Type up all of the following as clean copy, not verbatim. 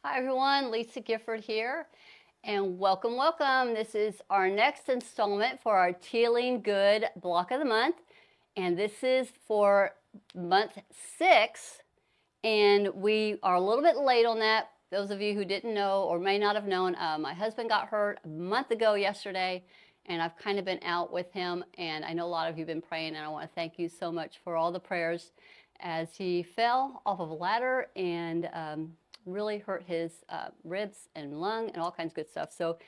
Hi everyone, Lisa Gifford here, and welcome. This is our next installment for our Tealing Good block of the month, and this is for month 6, and we are a little bit late on that. Those of you who didn't know or may not have known, my husband got hurt a month ago yesterday, and I've kind of been out with him, and I know a lot of you have been praying, and I want to thank you so much for all the prayers as he fell off of a ladder and really hurt his ribs and lung and all kinds of good stuff. So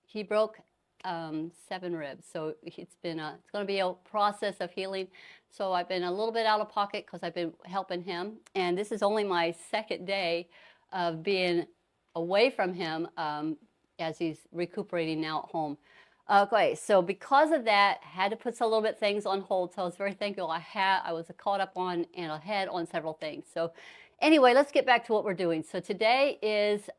he broke 7 ribs. So it's going to be a process of healing. So I've been a little bit out of pocket because I've been helping him. And this is only my second day of being away from him as he's recuperating now at home. Okay, so because of that, had to put a little bit things on hold. So I was very thankful. I was caught up on and ahead on several things. So anyway, let's get back to what we're doing. So today is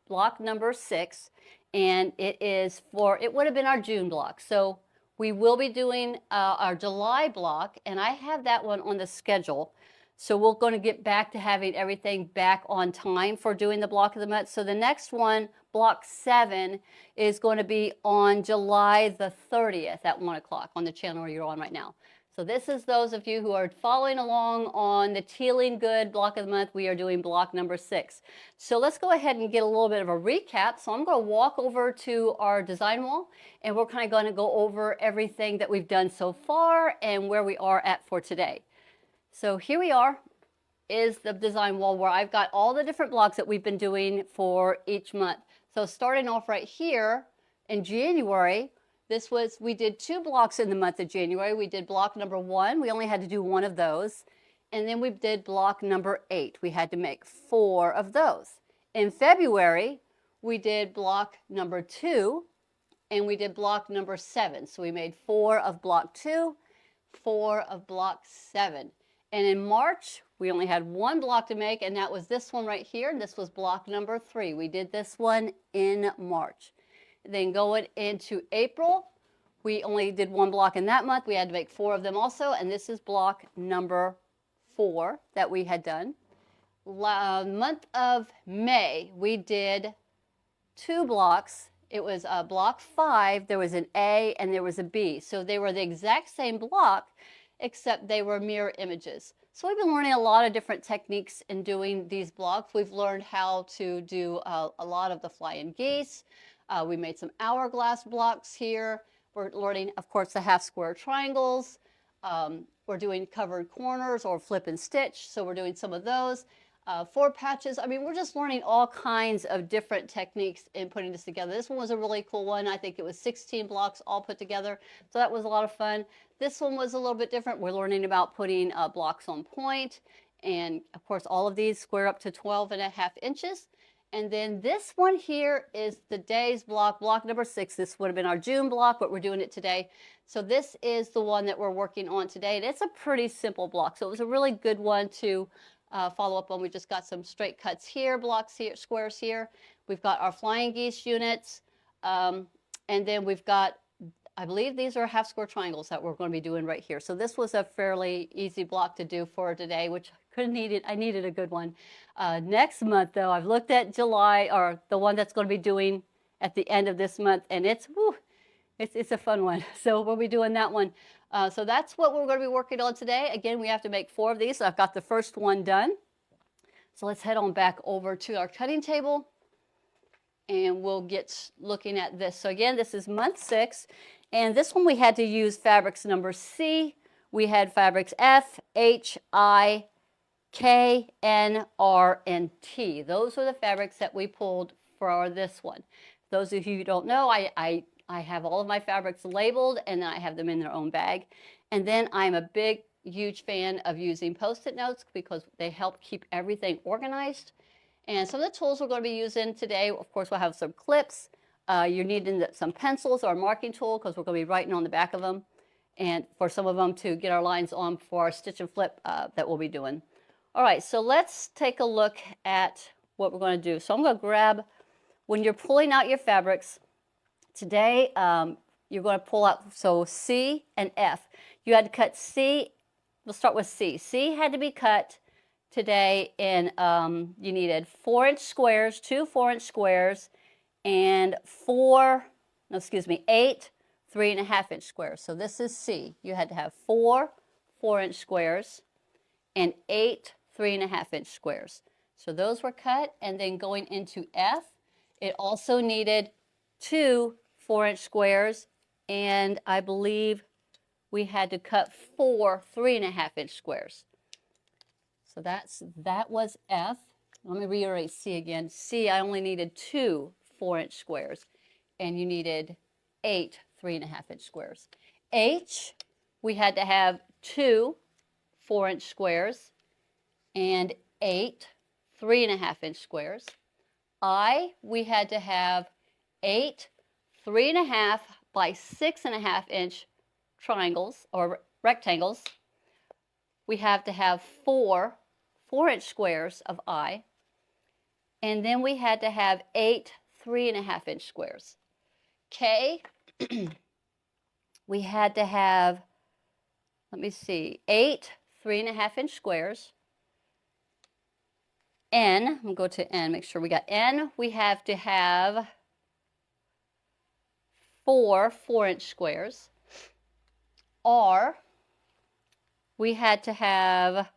block number 6, and it would have been our June block. So we will be doing our July block, and I have that one on the schedule. So we're going to get back to having everything back on time for doing the block of the month. So the next one, block 7, is going to be on July the 30th at 1 o'clock on the channel you're on right now. So this is those of you who are following along on the Tealing Good block of the month. We are doing block number 6. So let's go ahead and get a little bit of a recap. So I'm going to walk over to our design wall, and we're kind of going to go over everything that we've done so far and where we are at for today. So here we are, is the design wall where I've got all the different blocks that we've been doing for each month. So starting off right here in January, we did 2 blocks in the month of January. We did block number 1. We only had to do 1 of those. And then we did block number 8. We had to make 4 of those. In February, we did block number 2, and we did block number 7. So we made 4 of block 2, 4 of block 7. And in March, we only had 1 block to make, and that was this one right here. This was block number 3. We did this one in March. Then going into April, we only did 1 block in that month. We had to make 4 of them also, and this is block number 4 that we had done. Month of May, we did 2 blocks. It was block 5. There was an A and there was a B. So they were the exact same block, except they were mirror images. So we've been learning a lot of different techniques in doing these blocks. We've learned how to do a lot of the flying geese. We made some hourglass blocks here. We're learning, of course, the half square triangles. We're doing covered corners or flip and stitch. So we're doing some of those. 4 patches. I mean, we're just learning all kinds of different techniques in putting this together. This one was a really cool one. I think it was 16 blocks all put together. So that was a lot of fun. This one was a little bit different. We're learning about putting blocks on point. And of course, all of these square up to 12.5 inches. And then this one here is the day's block, block number 6. This would have been our June block, but we're doing it today. So this is the one that we're working on today. And it's a pretty simple block. So it was a really good one to follow up on. We just got some straight cuts here, blocks here, squares here. We've got our flying geese units. And then we've got, I believe these are half square triangles that we're going to be doing right here. So this was a fairly easy block to do for today, which I needed a good one. Next month though, I've looked at July, or the one that's going to be doing at the end of this month, and it's a fun one. So we'll be doing that one. So that's what we're going to be working on today. Again, we have to make 4 of these. So I've got the first one done. So let's head on back over to our cutting table, and we'll get looking at this. So again, this is month 6, and this one we had to use fabrics number C. We had fabrics F, H, I, K, N, R, and T. Those are the fabrics that we pulled for this one. Those of you who don't know, I have all of my fabrics labeled, and I have them in their own bag. And then I'm a huge fan of using Post-it notes because they help keep everything organized. And some of the tools we're going to be using today, of course, we'll have some clips. You're needing some pencils or a marking tool because we're going to be writing on the back of them. And for some of them to get our lines on for our stitch and flip that we'll be doing. All right, so let's take a look at what we're going to do. So I'm going to grab, when you're pulling out your fabrics, today you're going to pull out, so C and F. You had to cut C, we'll start with C. C had to be cut today in, you needed 4-inch squares, 2 4-inch squares, and 8 3.5-inch squares. So this is C. You had to have 4 4-inch squares and 8 3.5-inch squares. So those were cut, and then going into F, it also needed 2 4-inch squares, and I believe we had to cut 4 3.5-inch squares. So that was F. Let me reiterate C again. C, I only needed 2 4-inch squares, and you needed 8 3.5-inch squares. H, we had to have 2 4-inch squares and 8 3.5-inch squares. I, we had to have 8 3.5 by 6.5-inch triangles or rectangles. We have to have 4 4-inch squares of I, and then we had to have 8 3.5-inch squares. K, we had to have, let me see, 8 3.5-inch squares. N, I'm going to go to N, make sure we got N. We have to have 4 4-inch squares. R, we had to have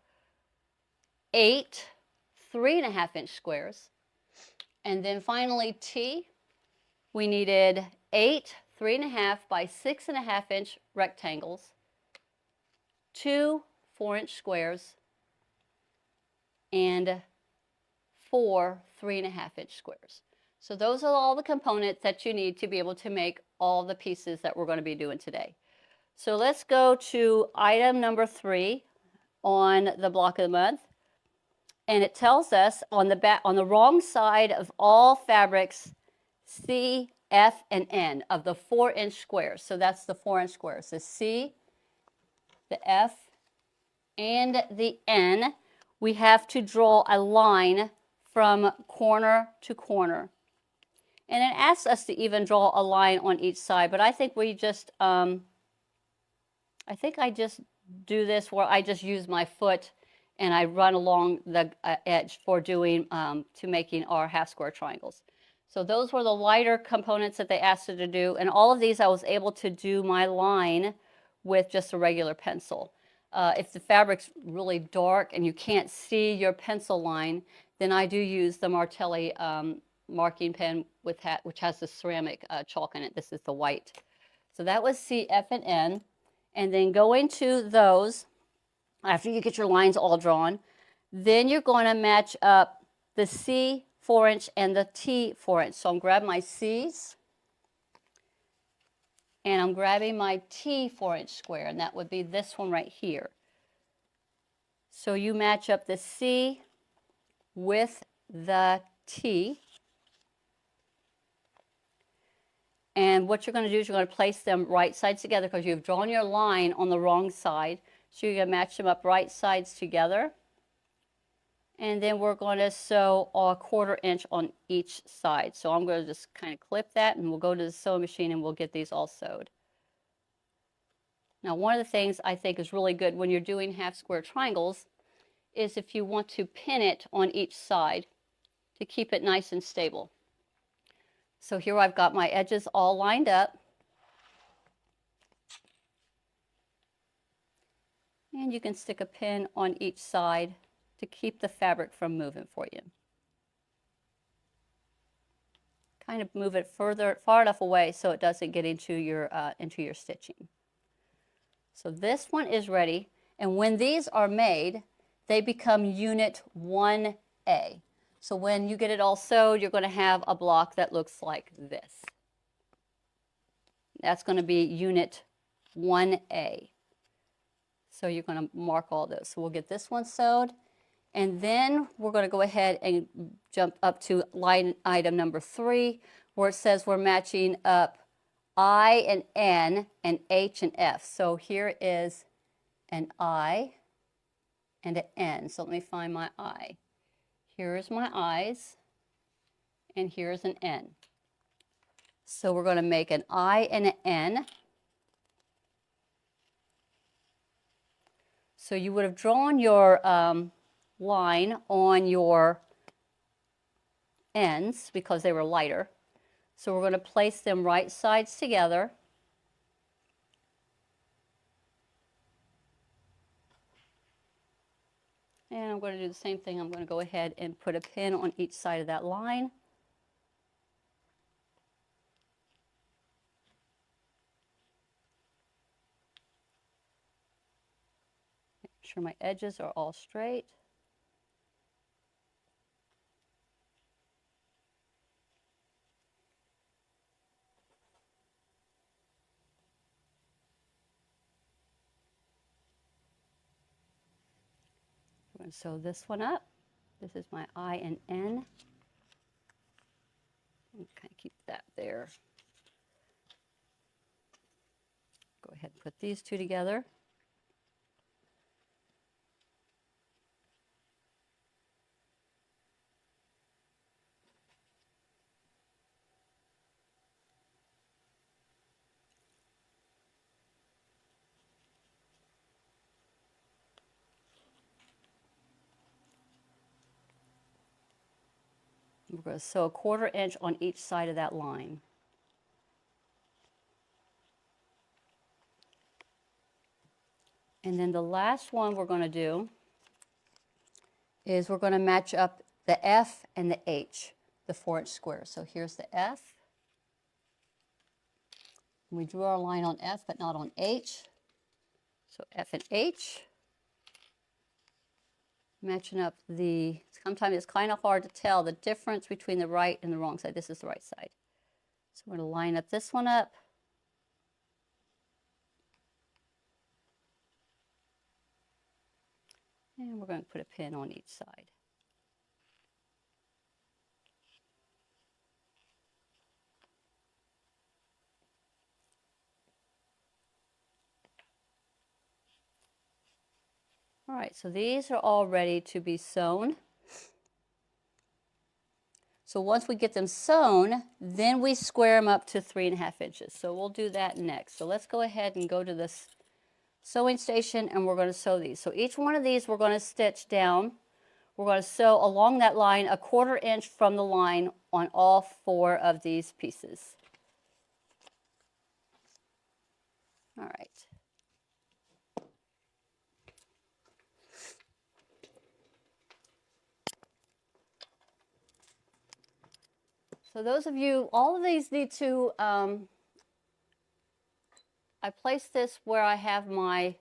8 3.5-inch squares. And then finally T, we needed 8 3.5 by 6.5-inch rectangles, 2 4-inch squares, and 4 3.5-inch squares. So those are all the components that you need to be able to make all the pieces that we're going to be doing today. So let's go to item number 3 on the block of the month. And it tells us on the back, on the wrong side of all fabrics, C, F, and N of the 4-inch squares. So that's the 4-inch squares. The C, the F, and the N. We have to draw a line from corner to corner. And it asks us to even draw a line on each side, but I think we just, I just do this where I just use my foot and I run along the edge for doing, to making our half square triangles. So those were the lighter components that they asked us to do, and all of these I was able to do my line with just a regular pencil. If the fabric's really dark and you can't see your pencil line, then I do use the Martelli marking pen with which has the ceramic chalk in it. This is the white. So that was C, F, and N. And then going to those, after you get your lines all drawn, then you're going to match up the C 4-inch and the T 4-inch. So I'm grabbing my C's, and I'm grabbing my T 4-inch square, and that would be this one right here. So you match up the C with the T. And what you're going to do is you're going to place them right sides together because you've drawn your line on the wrong side. So you're going to match them up right sides together. And then we're going to sew a 1/4 inch on each side. So I'm going to just kind of clip that, and we'll go to the sewing machine and we'll get these all sewed. Now, one of the things I think is really good when you're doing half square triangles is if you want to pin it on each side to keep it nice and stable. So here I've got my edges all lined up. And you can stick a pin on each side to keep the fabric from moving for you. Kind of move it far enough away so it doesn't get into your stitching. So this one is ready, and when these are made, they become Unit 1A. So when you get it all sewed, you're going to have a block that looks like this. That's going to be Unit 1A. So you're going to mark all those. So we'll get this one sewed, and then we're going to go ahead and jump up to line item number 3, where it says we're matching up I and N and H and F. So here is an I and an N. So let me find my I. Here's my I's, and here's an N. So we're going to make an I and an N. So you would have drawn your line on your ends because they were lighter. So we're going to place them right sides together. And I'm going to do the same thing. I'm going to go ahead and put a pin on each side of that line. Make sure my edges are all straight. I'm going to sew this one up. This is my I and N. Okay, keep that there. Go ahead and put these two together. We're going to sew a 1/4 inch on each side of that line. And then the last one we're going to do is we're going to match up the F and the H, the 4-inch square. So here's the F. We drew our line on F but not on H. So F and H. Matching up the, sometimes it's kind of hard to tell the difference between the right and the wrong side. This is the right side. So we're going to line up this one up. And we're going to put a pin on each side. All right, so these are all ready to be sewn. So once we get them sewn, then we square them up to 3.5 inches. So we'll do that next. So let's go ahead and go to this sewing station and we're going to sew these. So each one of these we're going to stitch down. We're going to sew along that line a 1/4 inch from the line on all 4 of these pieces. All right. So those of you, all of these need to, I place this where I have my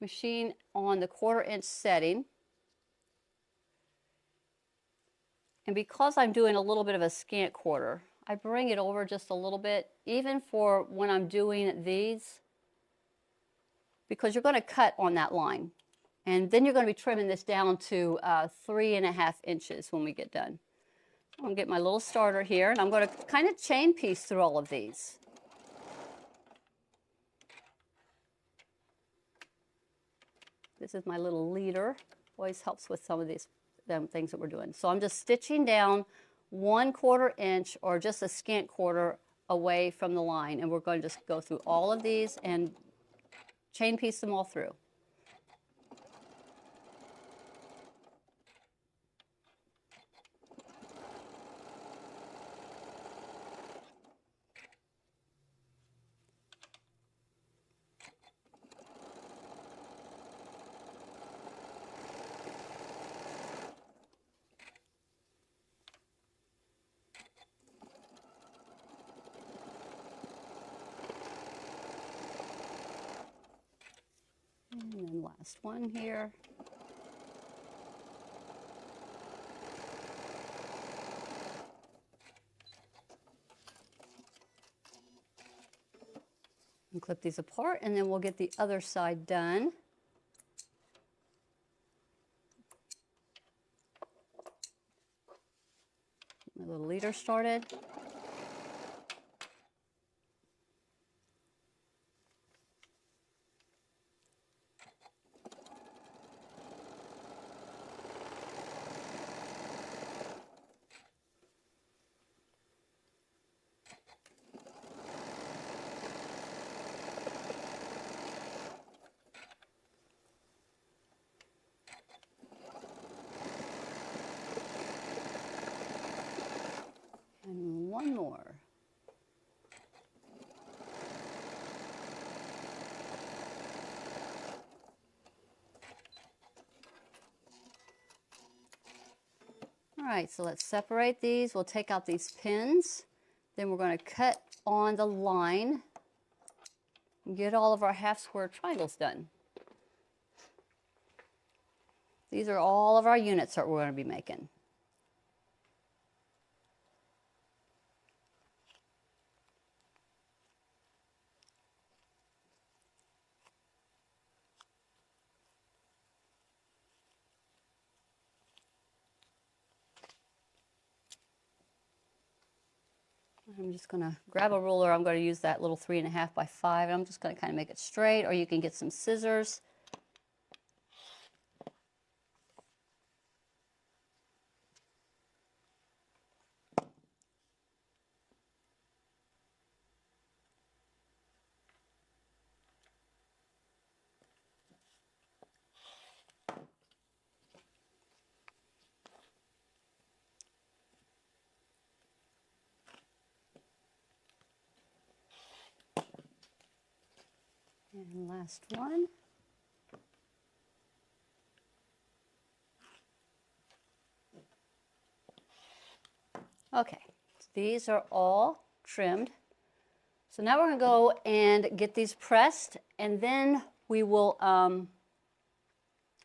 machine on the 1/4 inch setting. And because I'm doing a little bit of a scant quarter, I bring it over just a little bit, even for when I'm doing these, because you're going to cut on that line. And then you're going to be trimming this down to 3.5 inches when we get done. I'm going to get my little starter here, and I'm going to kind of chain piece through all of these. This is my little leader. Always helps with some of these things that we're doing. So I'm just stitching down 1/4 inch or just a scant quarter away from the line. And we're going to just go through all of these and chain piece them all through. And then last one here. And clip these apart, and then we'll get the other side done. My little leader started. All right, so let's separate these. We'll take out these pins. Then we're going to cut on the line and get all of our half square triangles done. These are all of our units that we're going to be making. I'm just going to grab a ruler. I'm going to use that little 3.5 by 5. I'm just going to kind of make it straight, or you can get some scissors. And last one. Okay, so these are all trimmed. So now we're going to go and get these pressed, and then we will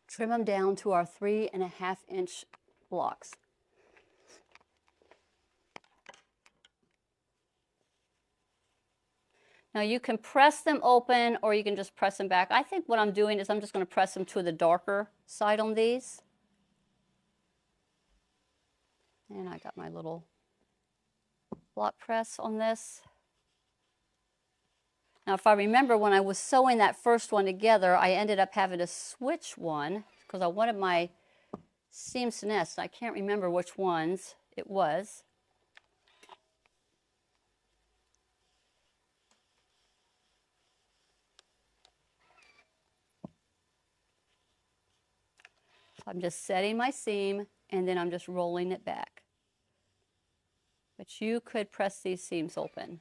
trim them down to our 3.5-inch blocks. Now you can press them open, or you can just press them back. I think what I'm doing is I'm just going to press them to the darker side on these. And I got my little block press on this. Now if I remember, when I was sewing that first one together, I ended up having to switch one because I wanted my seams to nest. I can't remember which ones it was. So I'm just setting my seam, and then I'm just rolling it back. But you could press these seams open.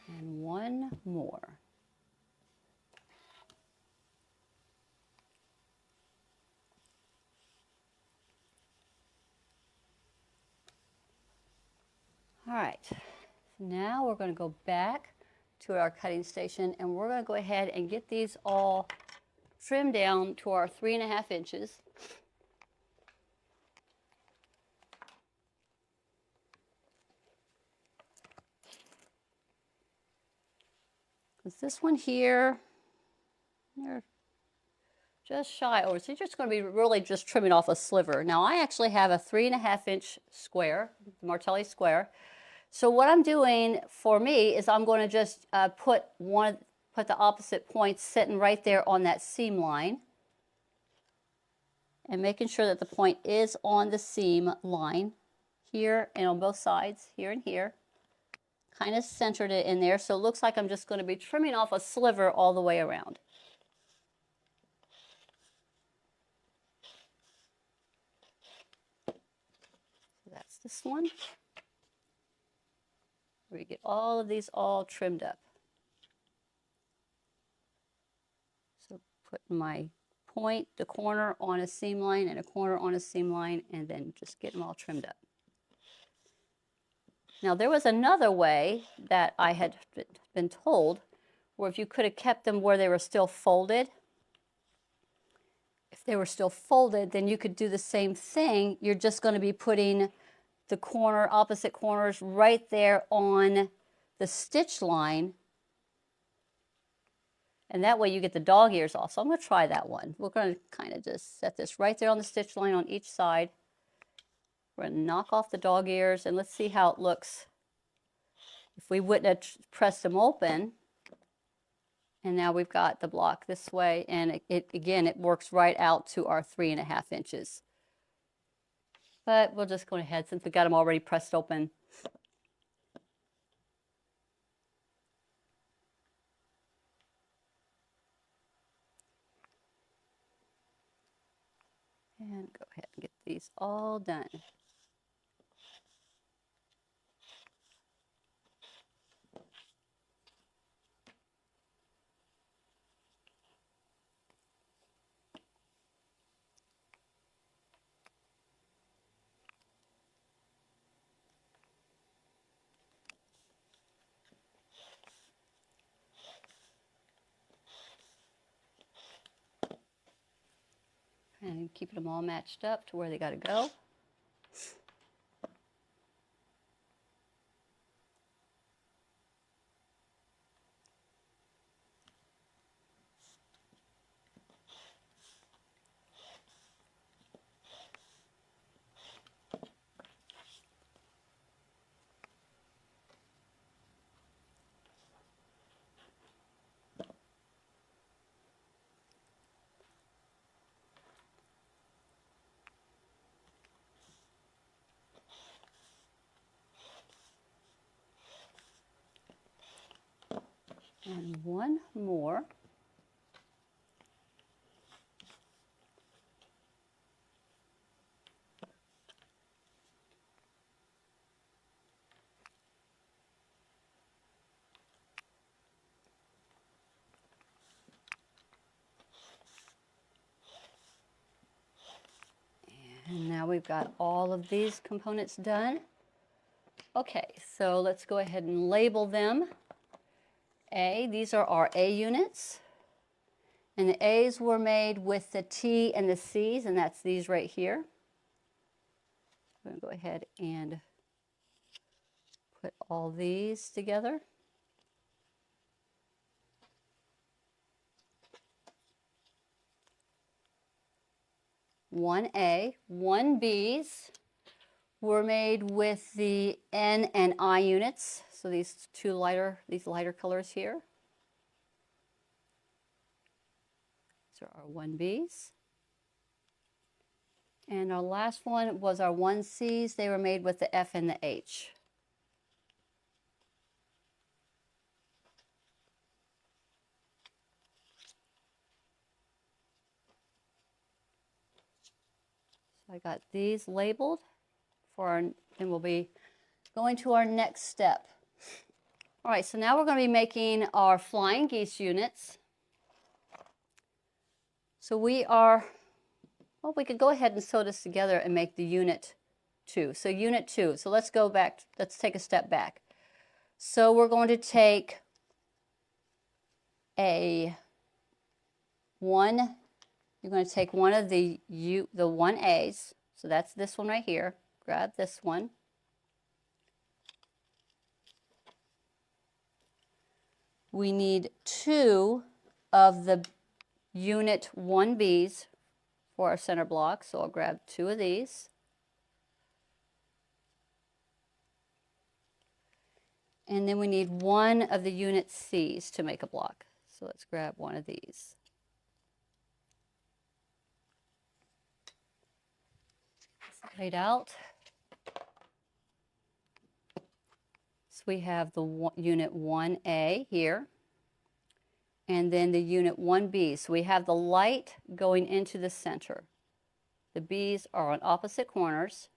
And one more. All right, now we're going to go back to our cutting station, and we're going to go ahead and get these all trimmed down to our 3.5 inches. Because this one here, they're just shy over. So you're just going to be really just trimming off a sliver. Now I actually have a 3.5-inch square, Martelli square. So what I'm doing for me is I'm going to just put the opposite points sitting right there on that seam line, and making sure that the point is on the seam line here and on both sides, here and here. Kind of centered it in there, so it looks like I'm just going to be trimming off a sliver all the way around. So that's this one. We get all of these all trimmed up. So putting my point, the corner on a seam line and a corner on a seam line, and then just get them all trimmed up. Now there was another way that I had been told, where if you could have kept them where they were still folded, if they were still folded, then you could do the same thing. You're just going to be putting the opposite corners right there on the stitch line, and that way you get the dog ears off. So I'm going to try that one. We're going to kind of just set this right there on the stitch line on each side. We're going to knock off the dog ears, and let's see how it looks if we wouldn't have pressed them open And now we've got the block this way, and again, it works right out to our 3.5 inches. But we'll just go ahead since we got them already pressed open. And go ahead and get these all done. And keeping them all matched up to where they got to go. And one more. And now we've got all of these components done. Okay, so let's go ahead and label them. A, these are our A units. And the A's were made with the T and the C's, and that's these right here. I'm going to go ahead and put all these together. One A, one B's were made with the N and I units. So these lighter colors here. These are our 1Bs. And our last one was our 1Cs. They were made with the F and the H. So I got these labeled for our, and we'll be going to our next step. All right, so now we're going to be making our flying geese units. So we could go ahead and sew this together and make the unit 2. So unit 2, so let's go back, let's take a step back. So we're going to take you're going to take one of the 1As, so that's this one right here, grab this one. We need 2 of the unit 1Bs for our center block, so I'll grab 2 of these. And then we need 1 of the unit C's to make a block. So let's grab 1 of these. Laid out. So we have the unit 1A here, and then the unit 1B. So we have the light going into the center. The B's are on opposite corners.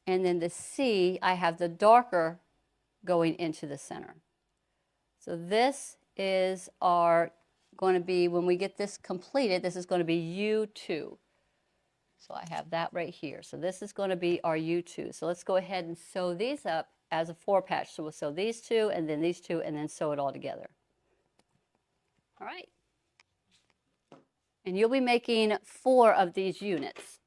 And then the C, I have the darker going into the center. So this is going to be, when we get this completed, this is going to be U2. So I have that right here. So this is going to be our U2. So let's go ahead and sew these up as a 4-patch. So we'll sew these 2 and then these 2 and then sew it all together. All right. And you'll be making 4 of these units.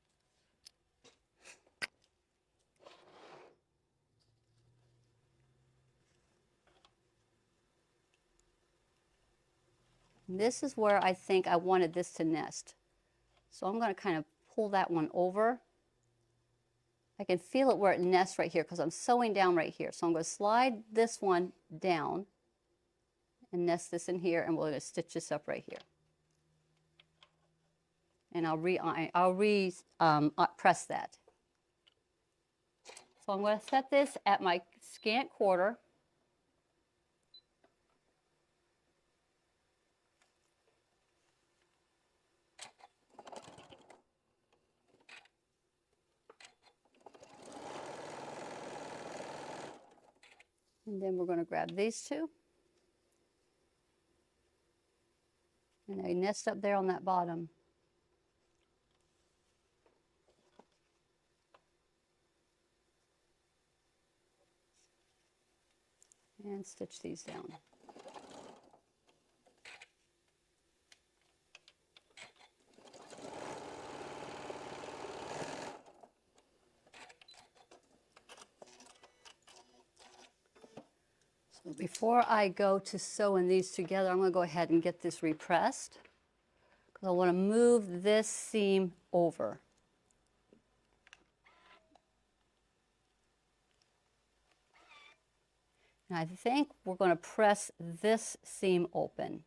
And this is where I think I wanted this to nest. So I'm going to kind of pull that one over. I can feel it where it nests right here because I'm sewing down right here. So I'm going to slide this one down and nest this in here, and we're going to stitch this up right here. And I'll press that. So I'm going to set this at my scant quarter. And then we're going to grab these two. And they nest up there on that bottom. And stitch these down. So before I go to sewing these together, I'm going to go ahead and get this repressed, because I want to move this seam over. And I think we're going to press this seam open.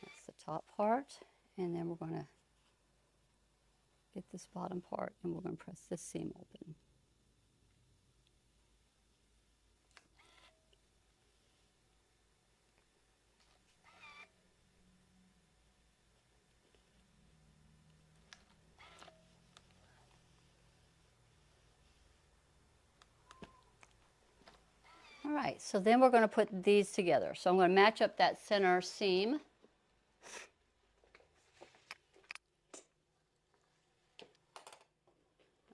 That's the top part, and then we're going to get this bottom part, and we're going to press this seam open. All right, so then we're going to put these together. So I'm going to match up that center seam.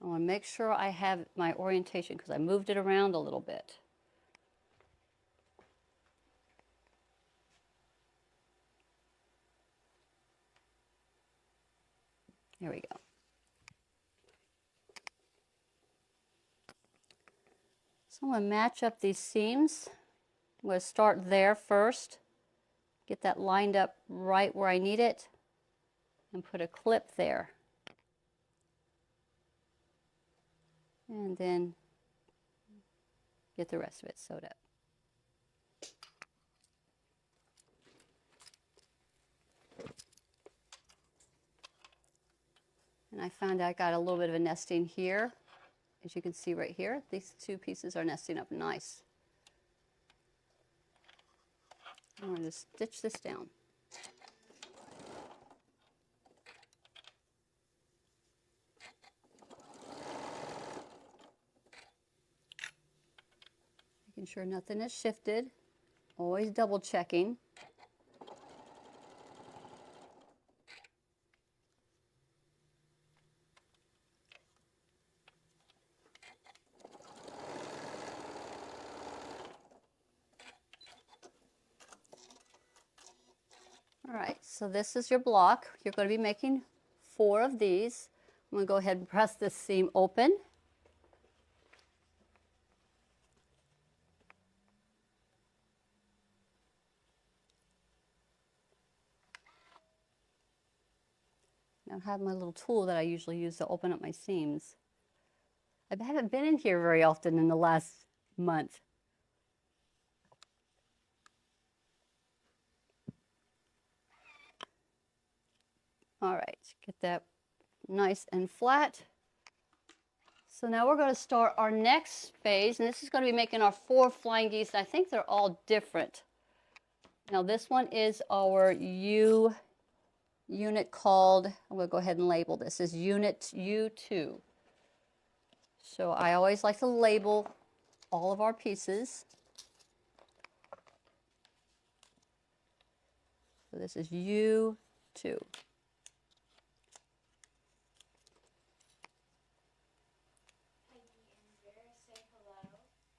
I want to make sure I have my orientation, because I moved it around a little bit. There we go. So I'm going to match up these seams. I'm going to start there first, get that lined up right where I need it, and put a clip there. And then get the rest of it sewed up. And I found I got a little bit of a nesting here. As you can see right here, these two pieces are nesting up nice. I'm going to stitch this down. Making sure nothing is shifted. Always double checking. All right, so this is your block. You're going to be making 4 of these. I'm going to go ahead and press this seam open. I have my little tool that I usually use to open up my seams. I haven't been in here very often in the last month. All right, get that nice and flat. So now we're going to start our next phase, and this is going to be making our 4 flying geese. I think they're all different. Now this one is our unit called, I'm going to go ahead and label this as unit U2. So I always like to label all of our pieces. So this is U2.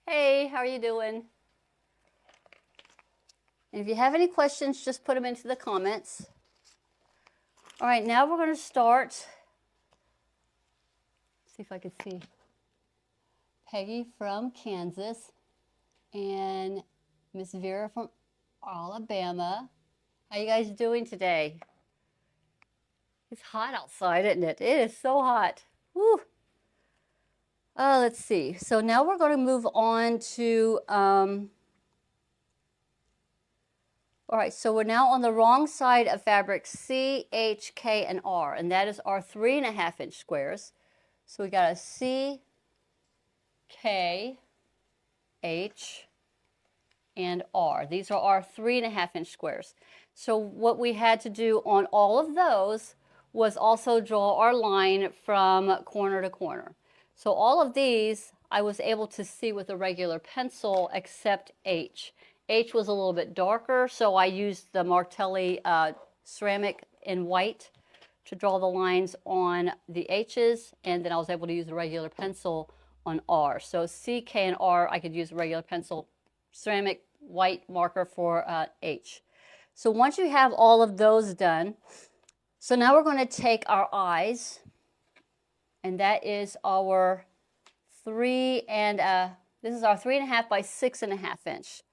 Hey, how are you doing? And if you have any questions, just put them into the comments. All right, now we're going to start. See if I can see Peggy from Kansas and Miss Vera from Alabama. How you guys doing today? It's hot outside, isn't it? It is so hot. Woo. Let's see. So now we're going to move on to, all right, so we're now on the wrong side of fabric C, H, K, and R, and that is our 3.5-inch squares. So we got a C, K, H, and R. These are our 3.5-inch squares. So what we had to do on all of those was also draw our line from corner to corner. So all of these I was able to see with a regular pencil except H. H was a little bit darker, so I used the Martelli ceramic in white to draw the lines on the H's, and then I was able to use a regular pencil on R. So C, K, and R, I could use a regular pencil, ceramic white marker for H. So once you have all of those done, so now we're going to take our eyes, and that is our this is our 3.5 by 6.5 inch.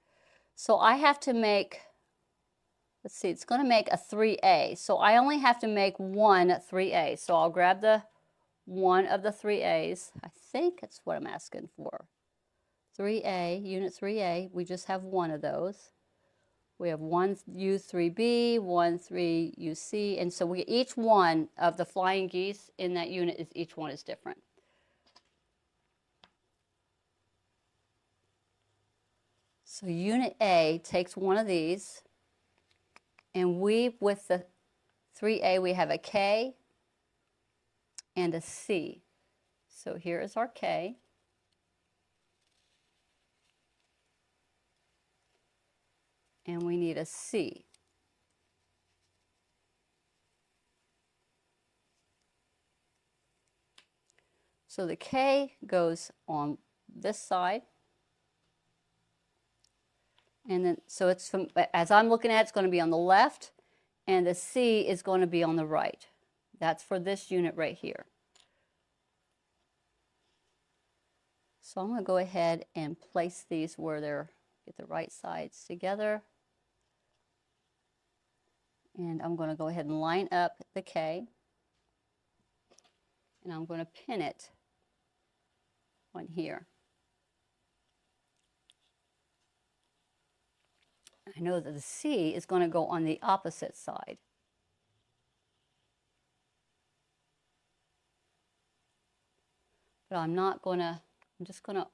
So I have to make, let's see, it's going to make a 3A. So I only have to make one 3A. So I'll grab the one of the 3As. I think that's what I'm asking for. 3A, unit 3A, we just have one of those. We have one U3B, one 3UC, and so each one of the flying geese in that unit each one is different. So unit A takes one of these, and with the 3A we have a K and a C. So here is our K. And we need a C. So the K goes on this side. And then, so it's from, as I'm looking at it, it's going to be on the left, and the C is going to be on the right. That's for this unit right here. So I'm going to go ahead and place these where they're, get the right sides together. And I'm going to go ahead and line up the K. And I'm going to pin it on here. I know that the C is going to go on the opposite side. But I'm not going to, I'm just going to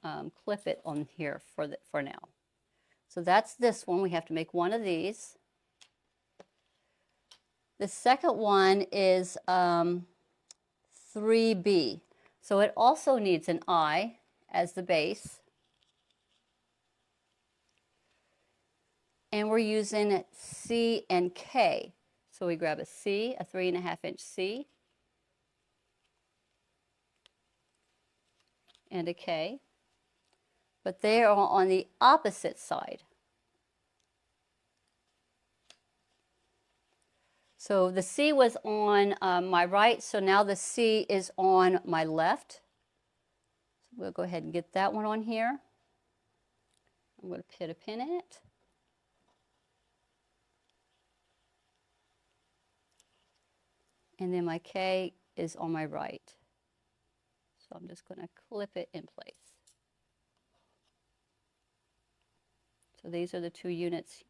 clip it on here for now. So that's this one. We have to make one of these. The second one is 3B. So it also needs an I as the base. And we're using C and K. So we grab a C, a 3.5-inch C, and a K. But they are on the opposite side. So the C was on my right, so now the C is on my left. So we'll go ahead and get that one on here. I'm going to put a pin in it. And then my K is on my right. So I'm just going to clip it in place. So these are the two units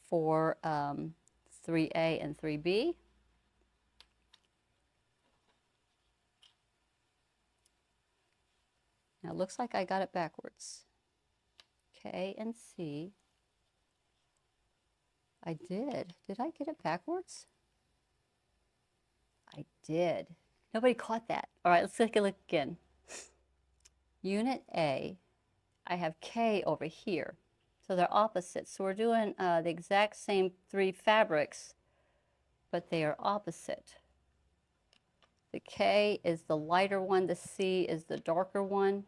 for 3A and 3B. Now it looks like I got it backwards. K and C. I did. Did I get it backwards? I did. Nobody caught that. All right, let's take a look again. Unit A, I have K over here. So they're opposite. So we're doing the exact same three fabrics, but they are opposite. The K is the lighter one, the C is the darker one.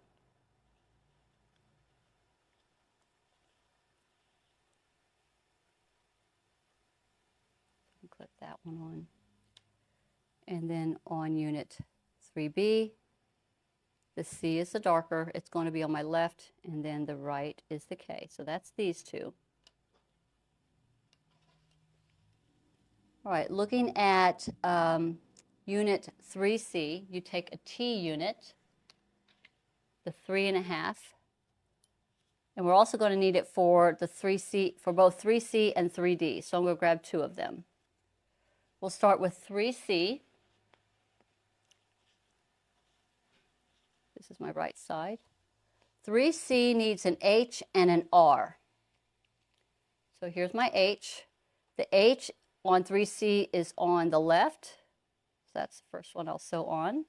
Clip that one on. And then on unit 3B, The C is the darker. It's going to be on my left, and then the right is the K. So that's these two. All right, looking at unit 3C, you take a T unit, the 3.5, and we're also going to need it for the 3C, for both 3C and 3D. So I'm going to grab two of them. We'll start with 3C. This is my right side. 3C needs an H and an R. So here's my H. The H on 3C is on the left. So that's the first one I'll sew on.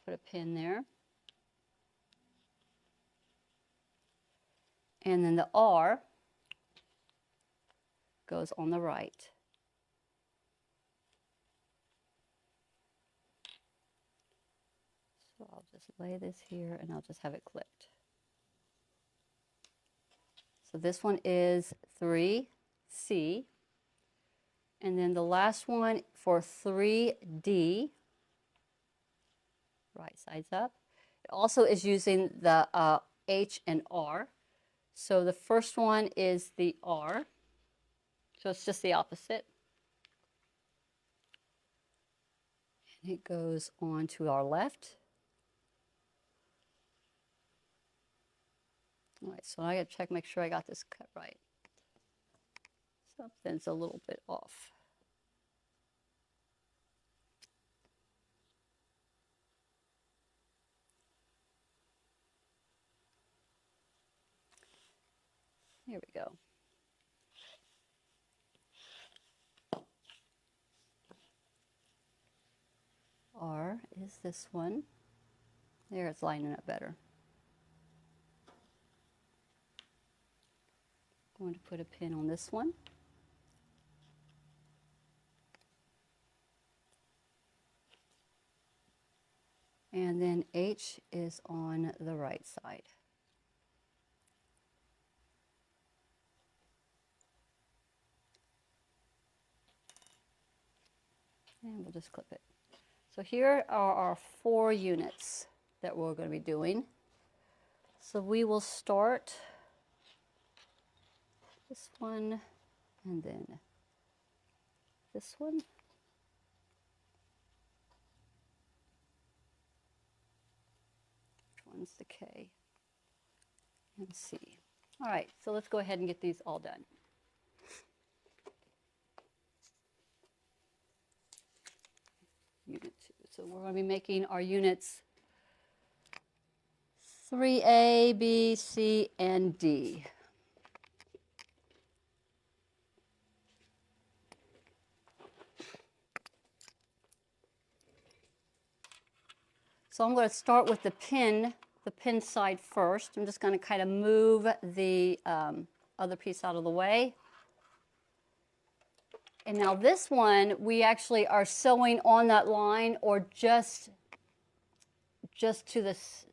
Put a pin there. And then the R goes on the right. So I'll just lay this here and I'll just have it clipped. So this one is 3C. And then the last one for 3D, right sides up. It also is using the H and R. So the first one is the R. So it's just the opposite. And it goes on to our left. All right, so I got to check, make sure I got this cut right. Something's a little bit off. Here we go. R is this one. There, it's lining up better. I'm going to put a pin on this one. And then H is on the right side. And we'll just clip it. So here are our 4 units that we're going to be doing. So we will start this one and then this one. Which one's the K and C? All right, so let's go ahead and get these all done. Unit 2. So we're going to be making our units 3A, B, C, and D. So I'm going to start with the pin side first. I'm just going to kind of move the other piece out of the way. And now this one, we actually are sewing on that line or just to this.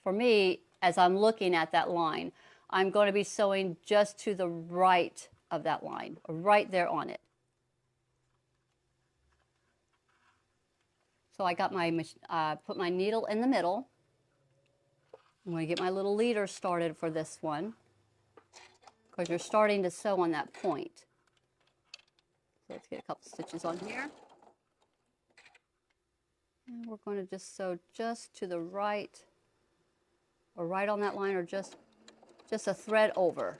For me, as I'm looking at that line, I'm going to be sewing just to the right of that line, or right there on it. So I got my, put my needle in the middle. I'm going to get my little leader started for this one, because you're starting to sew on that point. So let's get a couple stitches on here. And we're going to just sew just to the right, or right on that line, or just a thread over.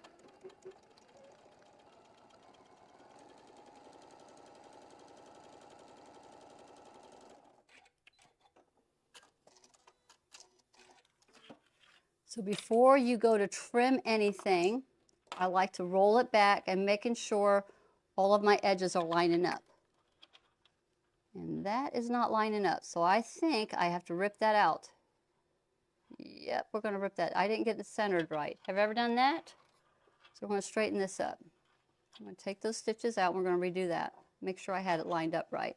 So before you go to trim anything, I like to roll it back and making sure all of my edges are lining up. And that is not lining up, so I think I have to rip that out. Yep, we're going to rip that. I didn't get it centered right. Have you ever done that? So we're going to straighten this up. I'm going to take those stitches out and we're going to redo that. Make sure I had it lined up right.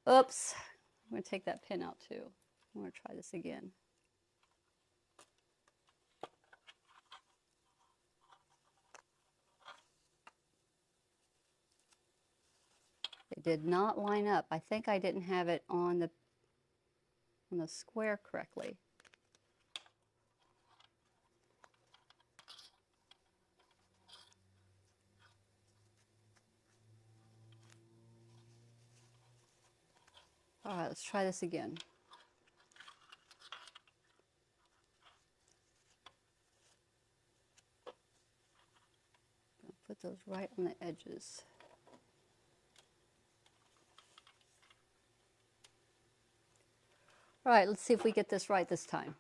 Oops. I'm going to take that pin out too. I'm going to try this again. It did not line up. I think I didn't have it on the square correctly. All right, let's try this again. Put those right on the edges. All right, let's see if we get this right this time.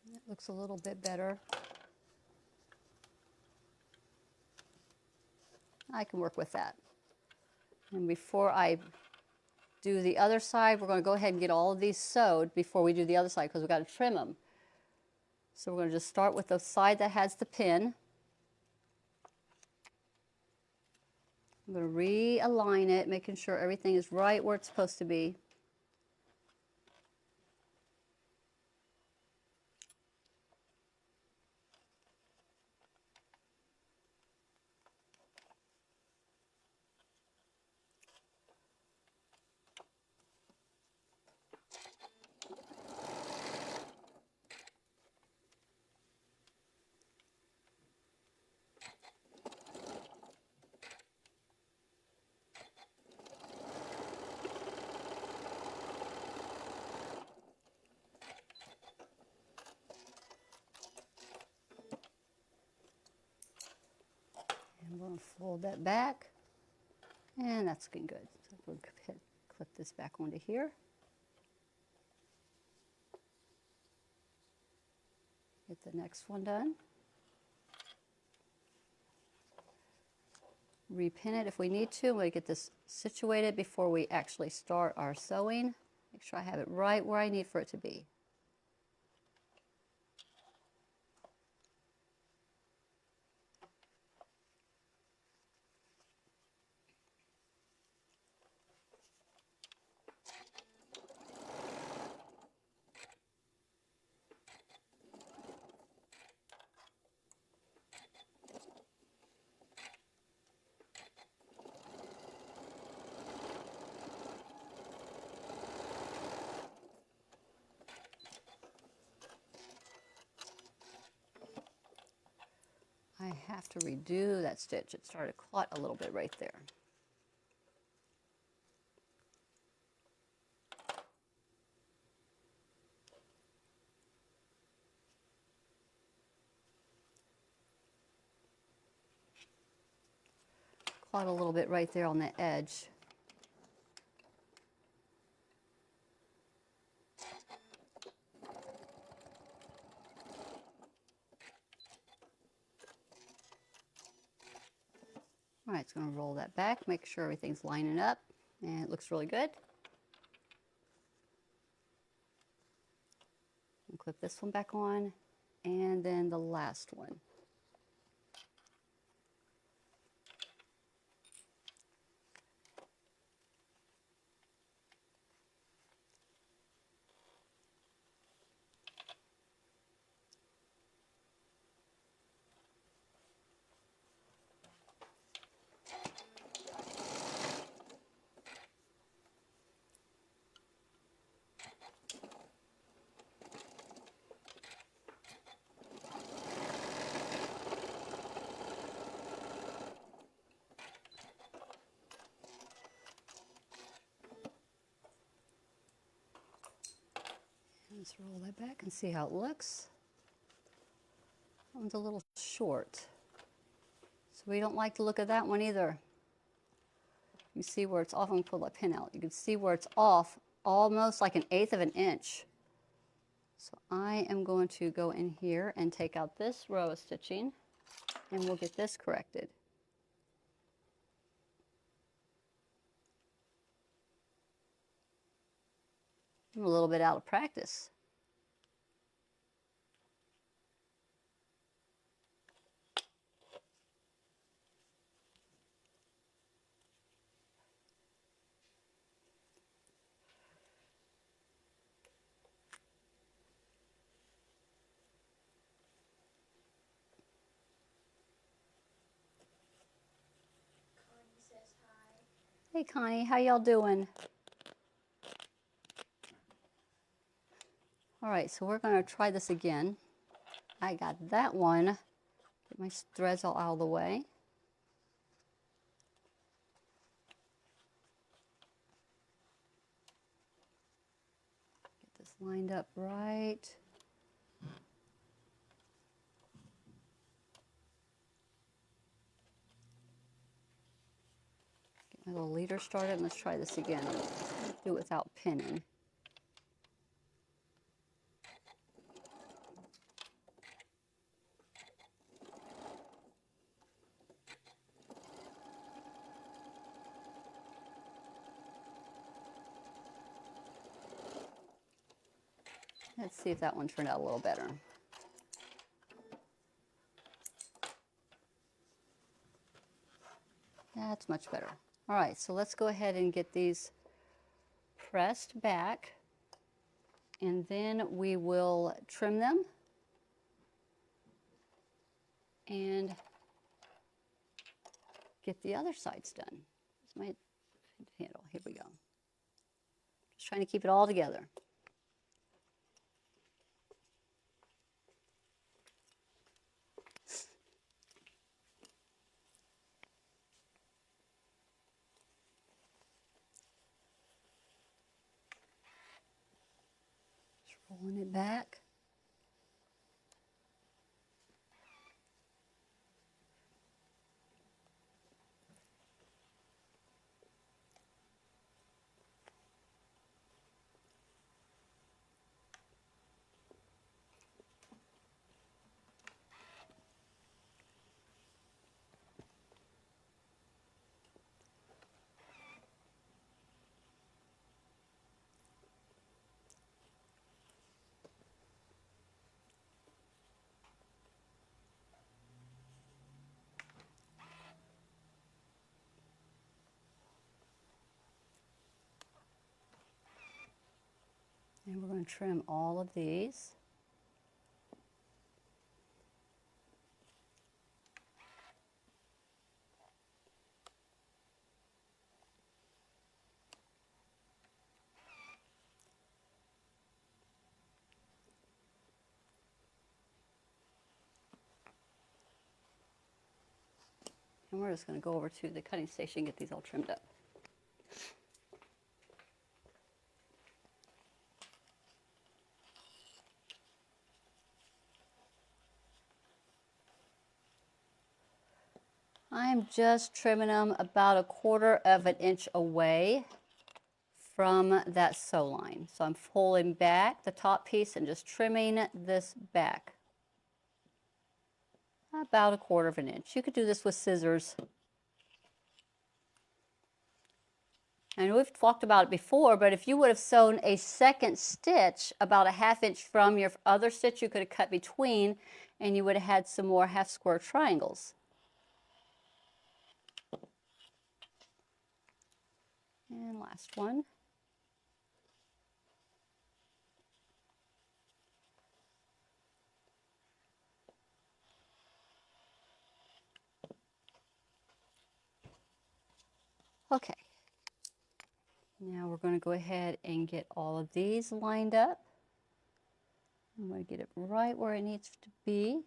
That looks a little bit better. I can work with that. And before I do the other side, we're going to go ahead and get all of these sewed before we do the other side because we've got to trim them. So we're going to just start with the side that has the pin. I'm going to realign it, making sure everything is right where it's supposed to be. And we're going to fold that back. And that's looking good. So we'll clip this back onto here. Get the next one done. Repin it if we need to. We'll get this situated before we actually start our sewing. Make sure I have it right where I need for it to be. I have to redo that stitch. It started to clot a little bit right there. Clot a little bit right there on the edge. All right, it's going to roll that back, make sure everything's lining up, and it looks really good. And clip this one back on, and then the last one. Let's roll that back and see how it looks. That one's a little short. So we don't like the look of that one either. You see where it's off. I'm going to pull that pin out. You can see where it's off almost like 1/8 of an inch. So I am going to go in here and take out this row of stitching, and we'll get this corrected. I'm a little bit out of practice. Hey Connie, how y'all doing? All right, so we're going to try this again. I got that one. Get my threads all out of the way. Get this lined up right. Get my little leader started, and let's try this again. Do it without pinning. Let's see if that one turned out a little better. That's much better. All right, so let's go ahead and get these pressed back, and then we will trim them and get the other sides done. Here's my handle. Here we go. Just trying to keep it all together. Just rolling it back. And we're going to trim all of these. And we're just going to go over to the cutting station and get these all trimmed up. I'm just trimming them about 1/4 of an inch away from that sew line. So I'm pulling back the top piece and just trimming this back about 1/4 of an inch. You could do this with scissors. And we've talked about it before, but if you would have sewn a second stitch about 1/2 inch from your other stitch, you could have cut between and you would have had some more half square triangles. And last one. Okay. Now we're going to go ahead and get all of these lined up. I'm going to get it right where it needs to be.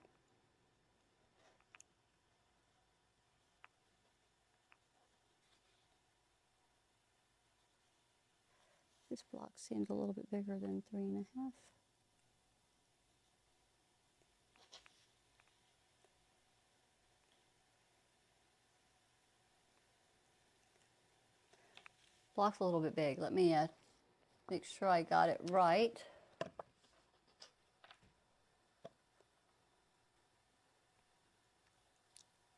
This block seems a little bit bigger than 3.5. Block's a little bit big. Let me make sure I got it right.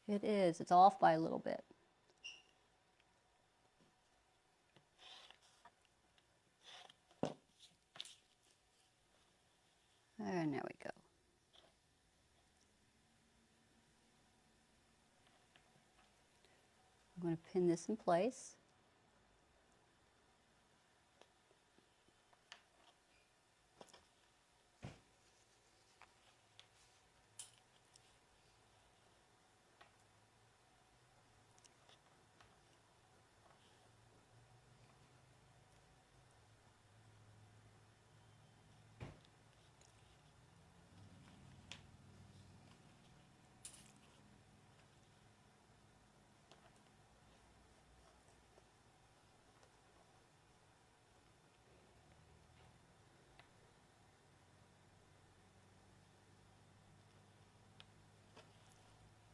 It is. It's off by a little bit. And there we go. I'm going to pin this in place.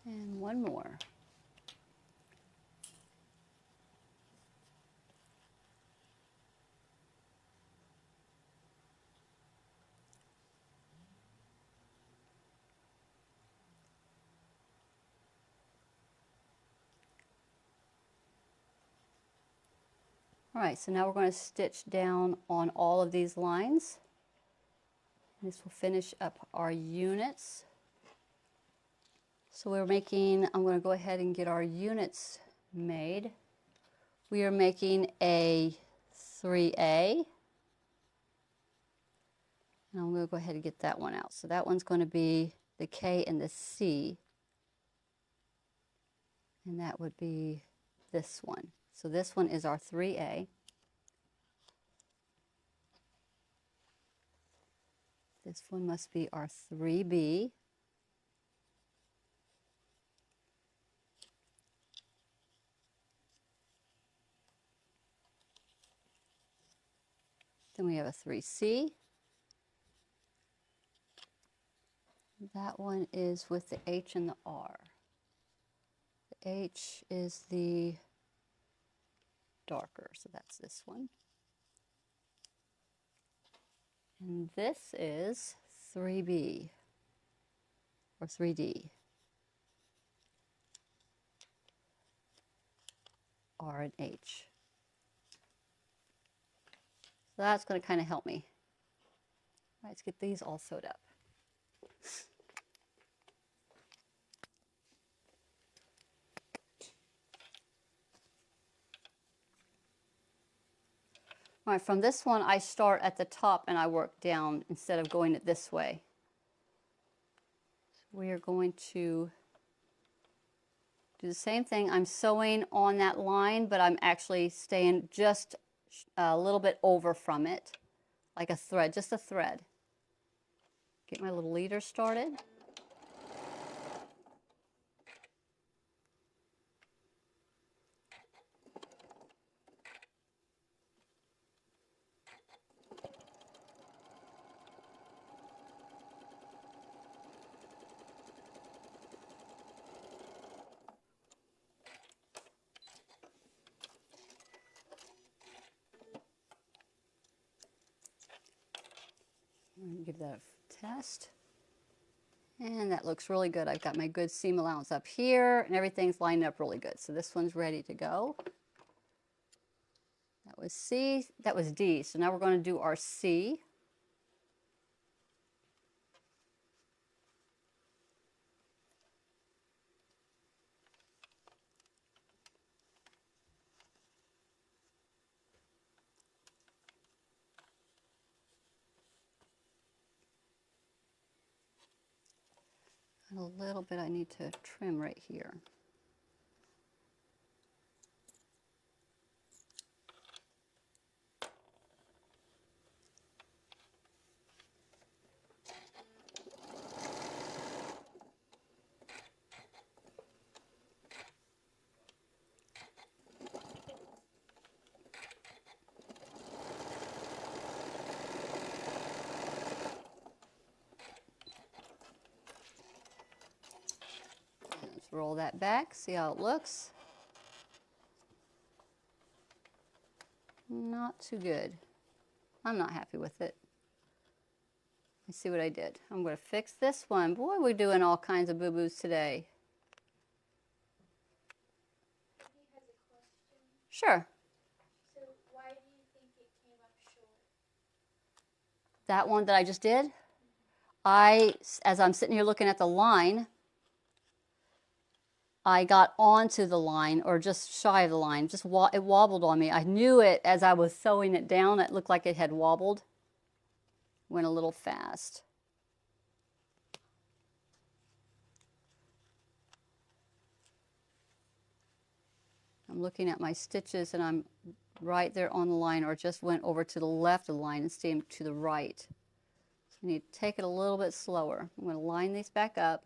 And one more. All right, so now we're going to stitch down on all of these lines. This will finish up our units. So I'm going to go ahead and get our units made. We are making a 3A. And I'm going to go ahead and get that one out. So that one's going to be the K and the C. And that would be this one. So this one is our 3A. This one must be our 3B. Then we have a 3C. That one is with the H and the R. The H is the darker, so that's this one. And this is 3B or 3D. R and H. So that's going to kind of help me. All right, let's get these all sewed up. All right, from this one, I start at the top and I work down instead of going it this way. So we are going to do the same thing. I'm sewing on that line, but I'm actually staying just a little bit over from it, like a thread, just a thread. Get my little leader started. Give that a test. And that looks really good. I've got my good seam allowance up here and everything's lined up really good. So this one's ready to go. That was C, that was D. So now we're going to do our C. And a little bit I need to trim right here. Let's roll that back, see how it looks. Not too good. I'm not happy with it. Let's see what I did. I'm going to fix this one. Boy, we're doing all kinds of boo-boos today. He has a question. Sure. So why do you think it came up short? That one that I just did? As I'm sitting here looking at the line, I got onto the line, or just shy of the line. It wobbled on me. I knew it as I was sewing it down. It looked like it had wobbled. Went a little fast. I'm looking at my stitches and I'm right there on the line, or just went over to the left of the line instead of to the right. So I need to take it a little bit slower. I'm going to line these back up.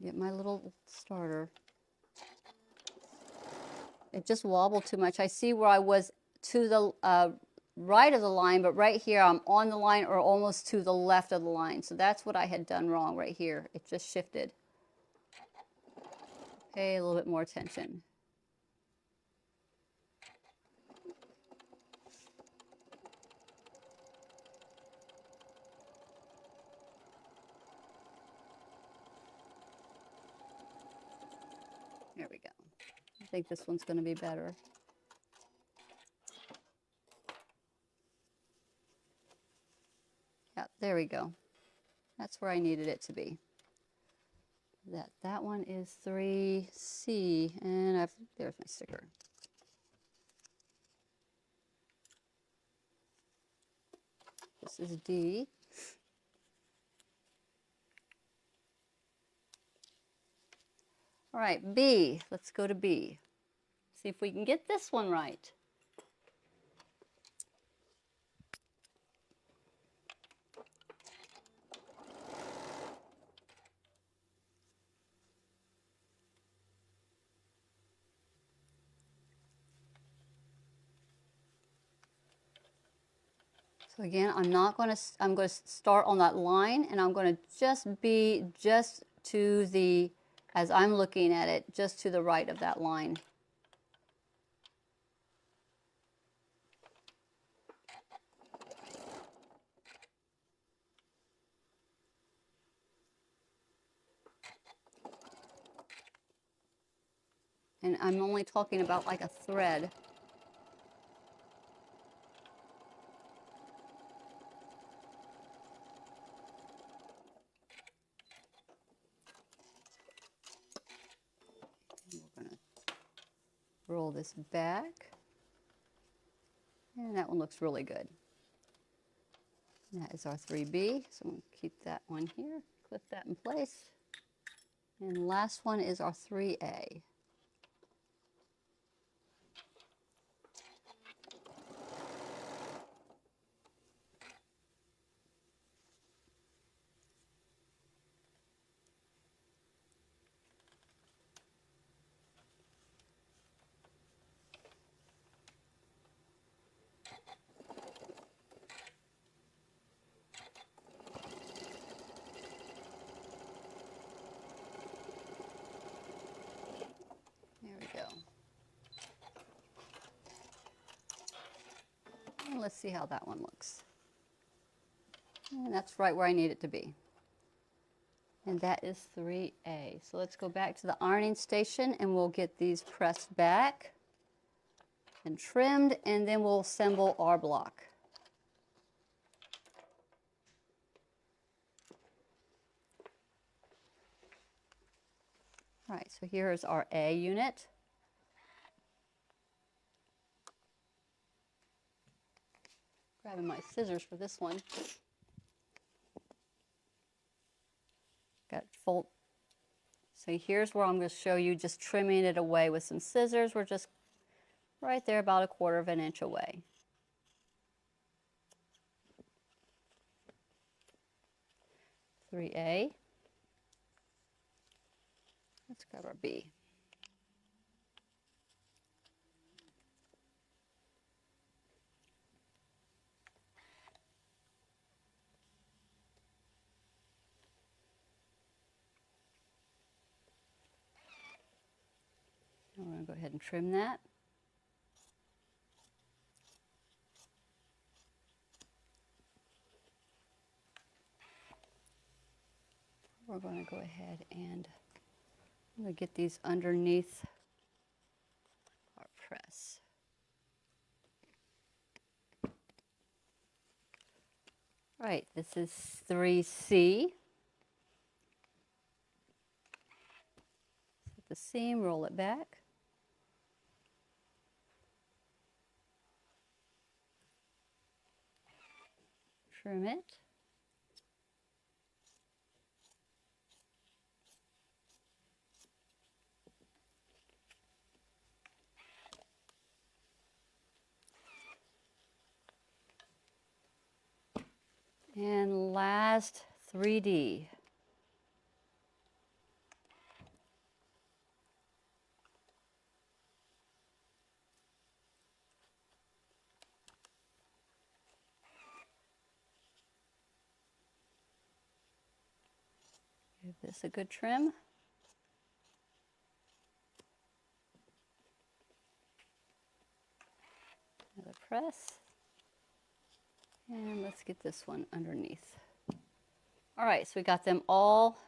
Get my little starter. It just wobbled too much. I see where I was to the right of the line, but right here I'm on the line or almost to the left of the line. So that's what I had done wrong right here. It just shifted. Pay a little bit more attention. There we go. I think this one's going to be better. Yeah, there we go. That's where I needed it to be. That one is 3C, and there's my sticker. This is D. All right, B. Let's go to B. See if we can get this one right. So again, I'm going to start on that line, and I'm going to just be just to the, as I'm looking at it, just to the right of that line. And I'm only talking about like a thread. And we're going to roll this back. And that one looks really good. And that is our 3B. So I'm going to keep that one here, clip that in place. And the last one is our 3A. There we go. And let's see how that one looks. And that's right where I need it to be. And that is 3A. So let's go back to the ironing station and we'll get these pressed back and trimmed, and then we'll assemble our block. All right, so here is our A unit. Grabbing my scissors for this one. Got fold. So here's where I'm going to show you just trimming it away with some scissors. We're just right there about 1/4 of an inch away. Three A. Let's grab our B. And we're going to go ahead and trim that. We're going to go ahead and I'm going to get these underneath our press. All right, this is 3C. Set the seam, roll it back. Trim it. And last 3D. Give this a good trim. Another press. And let's get this one underneath. All right, so we got them all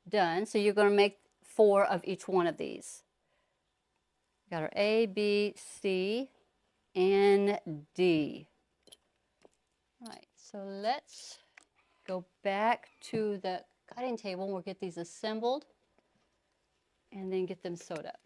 done. So you're going to make 4 of each one of these. We got our A, B, C, and D. All right, so let's go back to the cutting table and we'll get these assembled and then get them sewed up.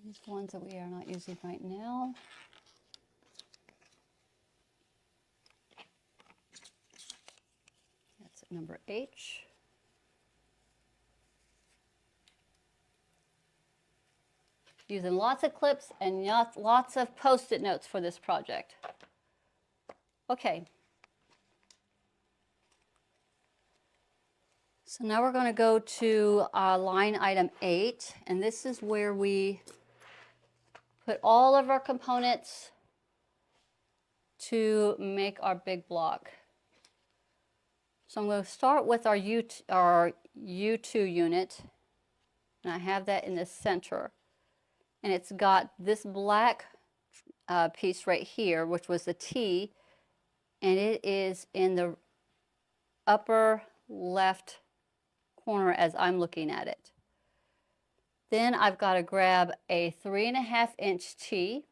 These ones that we are not using right now. That's at number H. Using lots of clips and lots of Post-it notes for this project. Okay. So now we're going to go to line item 8, and this is where we put all of our components to make our big block. So I'm going to start with our U2 unit, and I have that in the center. And it's got this black piece right here, which was the T, and it is in the upper left corner as I'm looking at it. Then I've got to grab a 3.5-inch T.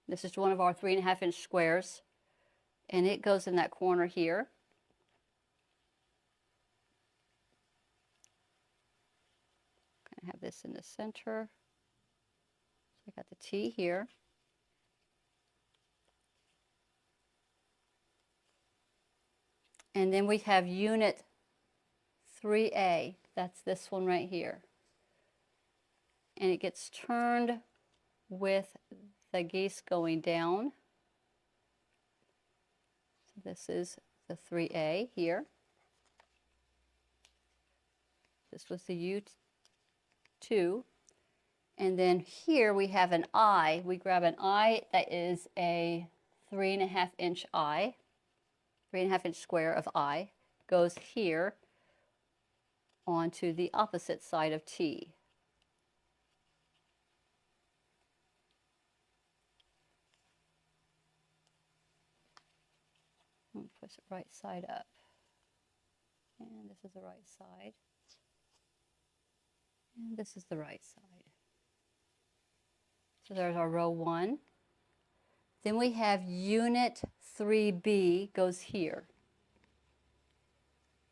This is one of our 3.5-inch squares, and it goes in that corner here. I have this in the center. So I got the T here. And then we have unit 3A. That's this one right here. And it gets turned with the geese going down. So this is the 3A here. This was the U2. And then here we have an I. We grab an I that is a 3.5-inch I, 3.5-inch square of I, goes here onto the opposite side of T. Push it right side up. And this is the right side. And this is the right side. So there's our row 1. Then we have unit 3B goes here.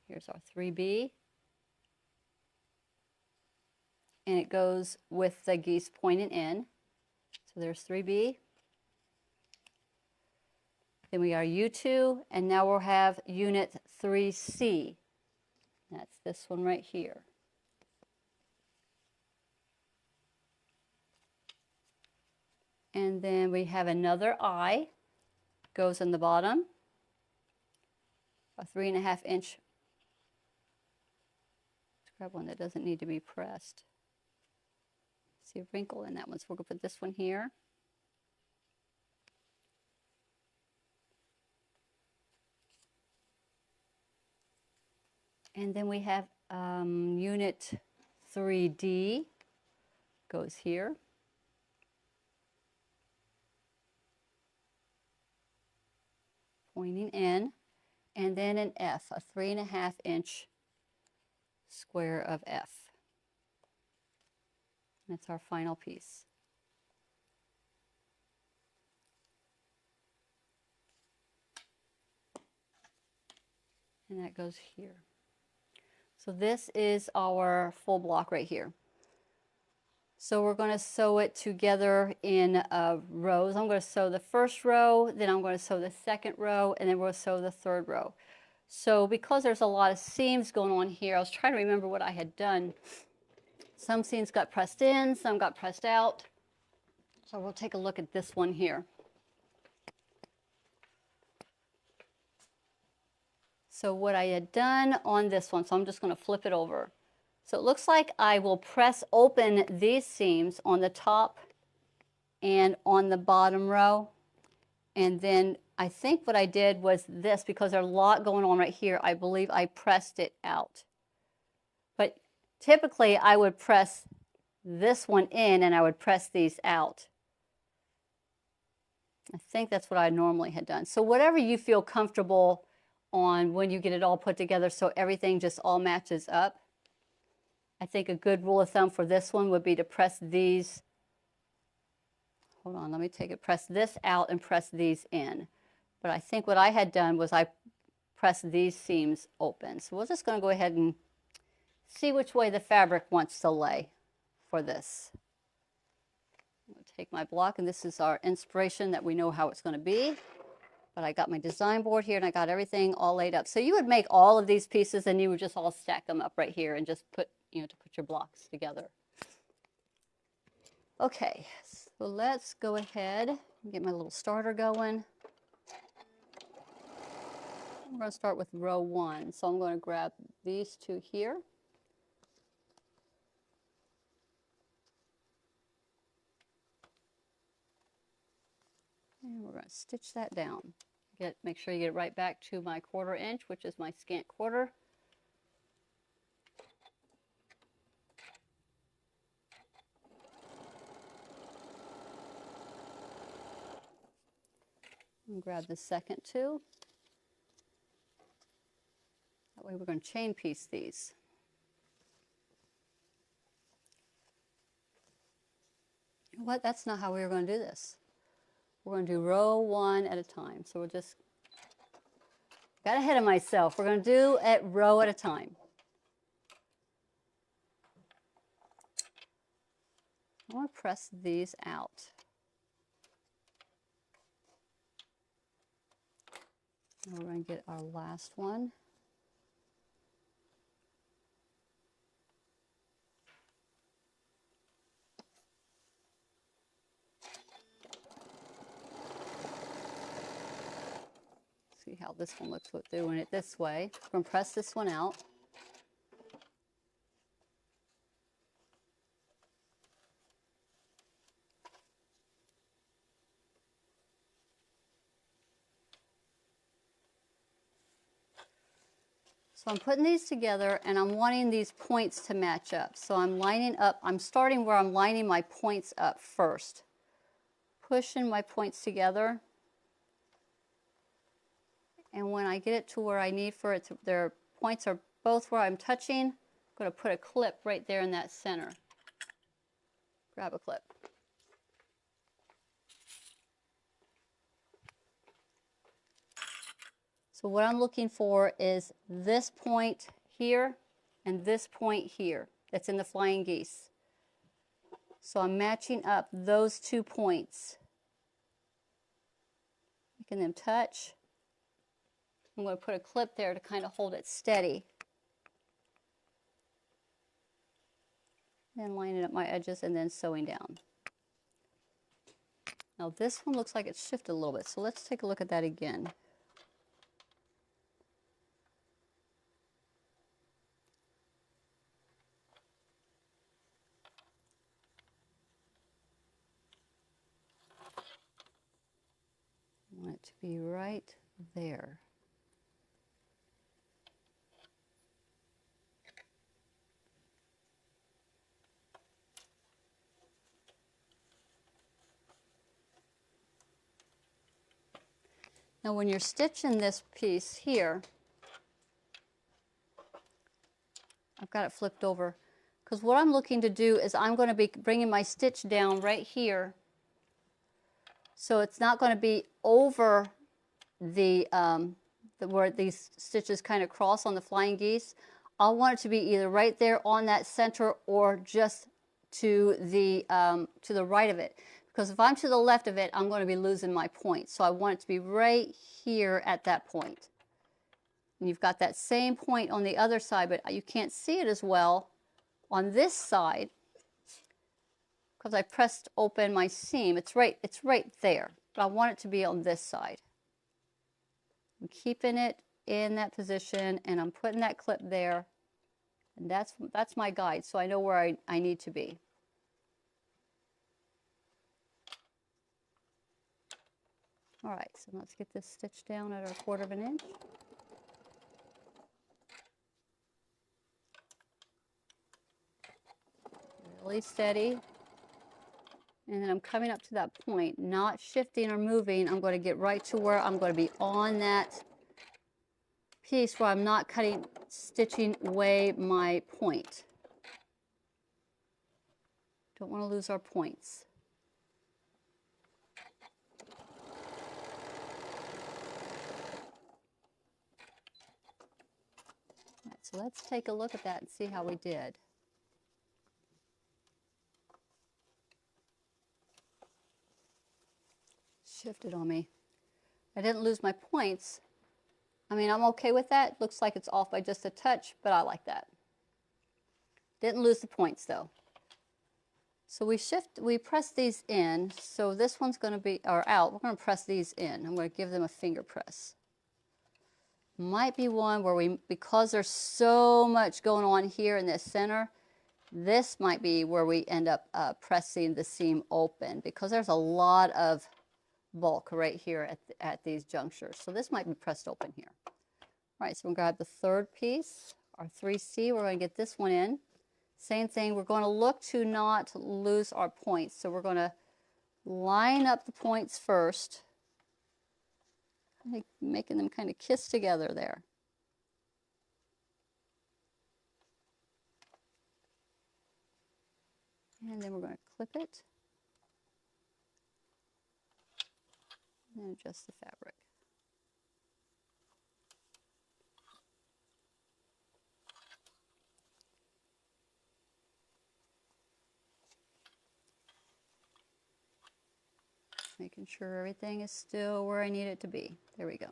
Here's our 3B. And it goes with the geese pointing in. So there's 3B. Then we are U2, and now we'll have unit 3C. That's this one right here. And then we have another I, goes in the bottom, a 3.5-inch. Let's grab one that doesn't need to be pressed. See a wrinkle in that one, so we're going to put this one here. And then we have unit 3D goes here. Pointing in. And then an F, a 3.5-inch square of F. And that's our final piece. And that goes here. So this is our full block right here. So we're going to sew it together in rows. I'm going to sew the first row, then I'm going to sew the second row, and then we'll sew the third row. So because there's a lot of seams going on here, I was trying to remember what I had done. Some seams got pressed in, some got pressed out. So we'll take a look at this one here. So what I had done on this one, so I'm just going to flip it over. So it looks like I will press open these seams on the top and on the bottom row. And then I think what I did was this, because there's a lot going on right here, I believe I pressed it out. But typically I would press this one in and I would press these out. I think that's what I normally had done. So whatever you feel comfortable on when you get it all put together so everything just all matches up. I think a good rule of thumb for this one would be to press these. Hold on, let me take it. Press this out and press these in. But I think what I had done was I pressed these seams open. So we're just going to go ahead and see which way the fabric wants to lay for this. I'm going to take my block, and this is our inspiration that we know how it's going to be. But I got my design board here, and I got everything all laid up. So you would make all of these pieces, and you would just all stack them up right here and just put, to put your blocks together. Okay, so let's go ahead and get my little starter going. I'm going to start with row 1. So I'm going to grab these two here. And we're going to stitch that down. Make sure you get it right back to my 1/4 inch, which is my scant quarter. And grab the second two. That way we're going to chain piece these. You know what? That's not how we were going to do this. We're going to do row 1 at a time. So we'll just, got ahead of myself. We're going to do it row at a time. I want to press these out. Now we're going to get our last one. See how this one looks with doing it this way. We're going to press this one out. So I'm putting these together and I'm wanting these points to match up. So I'm lining up, I'm starting where I'm lining my points up first. Pushing my points together. And when I get it to where I need for it to, their points are both where I'm touching, I'm going to put a clip right there in that center. Grab a clip. So what I'm looking for is this point here and this point here that's in the flying geese. So I'm matching up those 2 points, making them touch. I'm going to put a clip there to kind of hold it steady. Then lining up my edges and then sewing down. Now this one looks like it's shifted a little bit, so let's take a look at that again. I want it to be right there. Now when you're stitching this piece here, I've got it flipped over, because what I'm looking to do is I'm going to be bringing my stitch down right here. So it's not going to be over the where these stitches kind of cross on the flying geese. I want it to be either right there on that center or just to the right of it. Because if I'm to the left of it, I'm going to be losing my point. So I want it to be right here at that point. And you've got that same point on the other side, but you can't see it as well on this side because I pressed open my seam. It's right there, but I want it to be on this side. I'm keeping it in that position and I'm putting that clip there. And that's my guide, so I know where I need to be. All right, so let's get this stitched down at a 1/4 of an inch. Really steady. And then I'm coming up to that point, not shifting or moving. I'm going to get right to where I'm going to be on that piece where I'm not stitching away my point. Don't want to lose our points. All right, so let's take a look at that and see how we did. Shifted on me. I didn't lose my points. I mean, I'm okay with that. Looks like it's off by just a touch, but I like that. Didn't lose the points though. So we press these in. So this one's going to be, or out, we're going to press these in. I'm going to give them a finger press. Might be one where because there's so much going on here in this center, this might be where we end up pressing the seam open because there's a lot of bulk right here at these junctures. So this might be pressed open here. All right, so we're going to grab the 3rd piece, our 3C. We're going to get this one in. Same thing, we're going to look to not lose our points. So we're going to line up the points first, making them kind of kiss together there. And then we're going to clip it and then adjust the fabric. Making sure everything is still where I need it to be. There we go.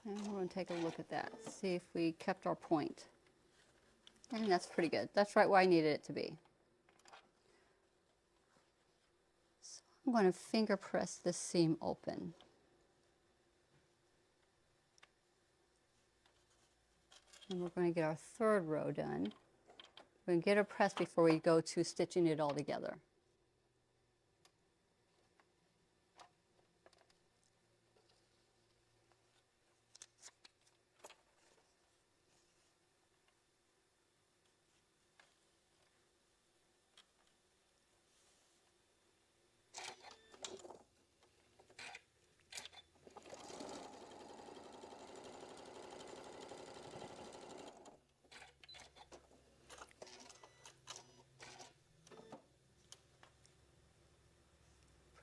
And we're going to take a look at that, see if we kept our point. And that's pretty good. That's right where I needed it to be. So I'm going to finger press this seam open. And we're going to get our 3rd row done. We're going to get it pressed before we go to stitching it all together.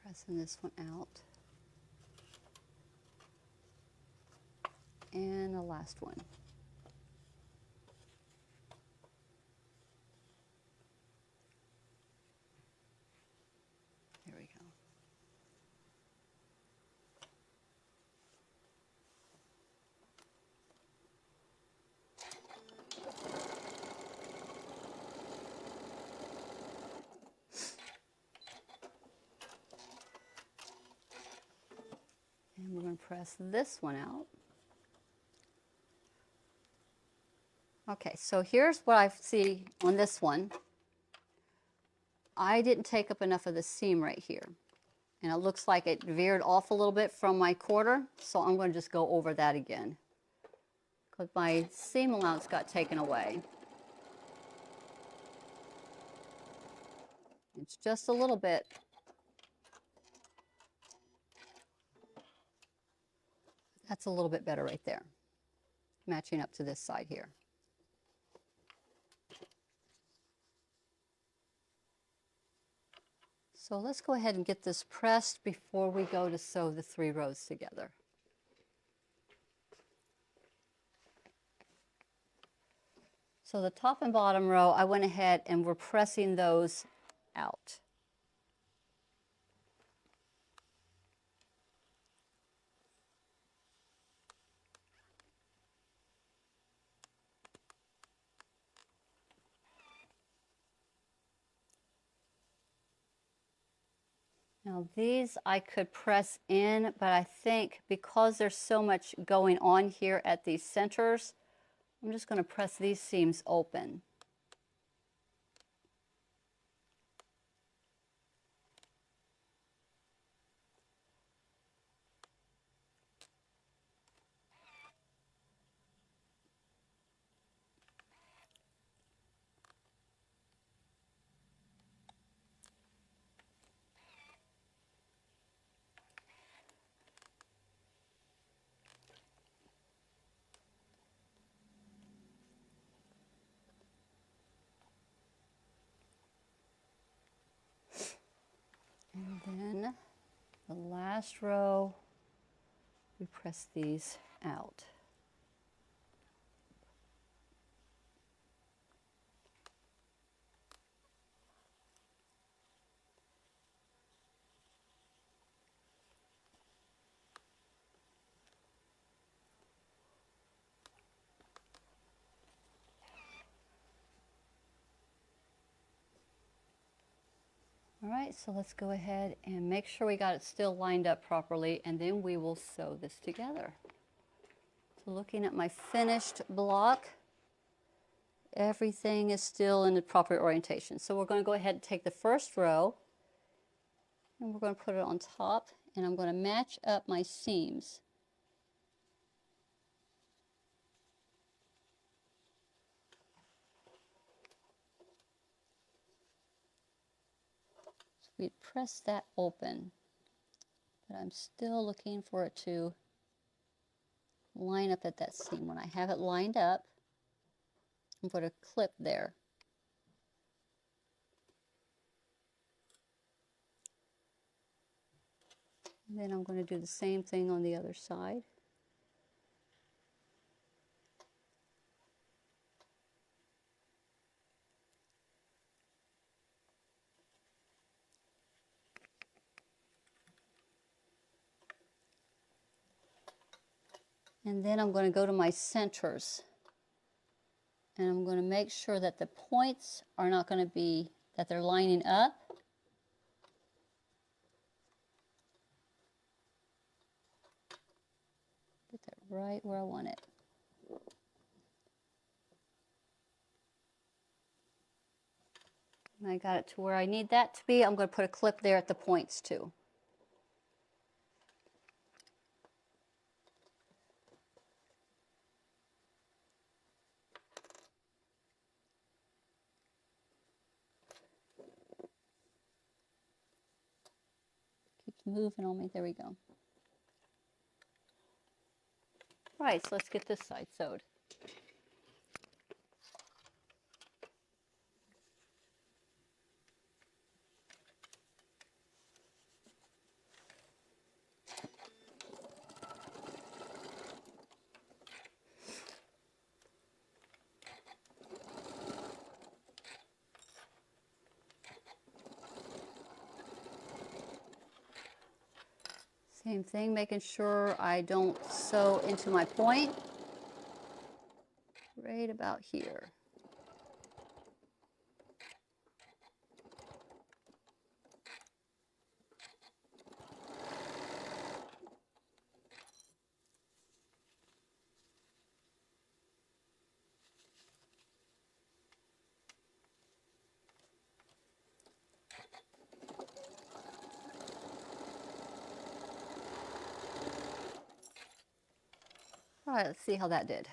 Pressing this one out. And the last one. There we go. And we're going to press this one out. Okay, so here's what I see on this one. I didn't take up enough of the seam right here. And it looks like it veered off a little bit from my 1/4, so I'm going to just go over that again, because my seam allowance got taken away. It's just a little bit. That's a little bit better right there, matching up to this side here. So let's go ahead and get this pressed before we go to sew the 3 rows together. So the top and bottom row, I went ahead and we're pressing those out. Now these I could press in, but I think because there's so much going on here at these centers, I'm just going to press these seams open. And then the last row, we press these out. All right, so let's go ahead and make sure we got it still lined up properly, and then we will sew this together. So looking at my finished block, everything is still in the proper orientation. So we're going to go ahead and take the first row, and we're going to put it on top, and I'm going to match up my seams. So we press that open, but I'm still looking for it to line up at that seam. When I have it lined up, I'm going to clip there. And then I'm going to do the same thing on the other side. And then I'm going to go to my centers. And I'm going to make sure that the points are not going to be, that they're lining up. Get that right where I want it. And I got it to where I need that to be. I'm going to put a clip there at the points too. Keeps moving on me. There we go. All right, so let's get this side sewed. Same thing, making sure I don't sew into my point. Right about here. All right, let's see how that did.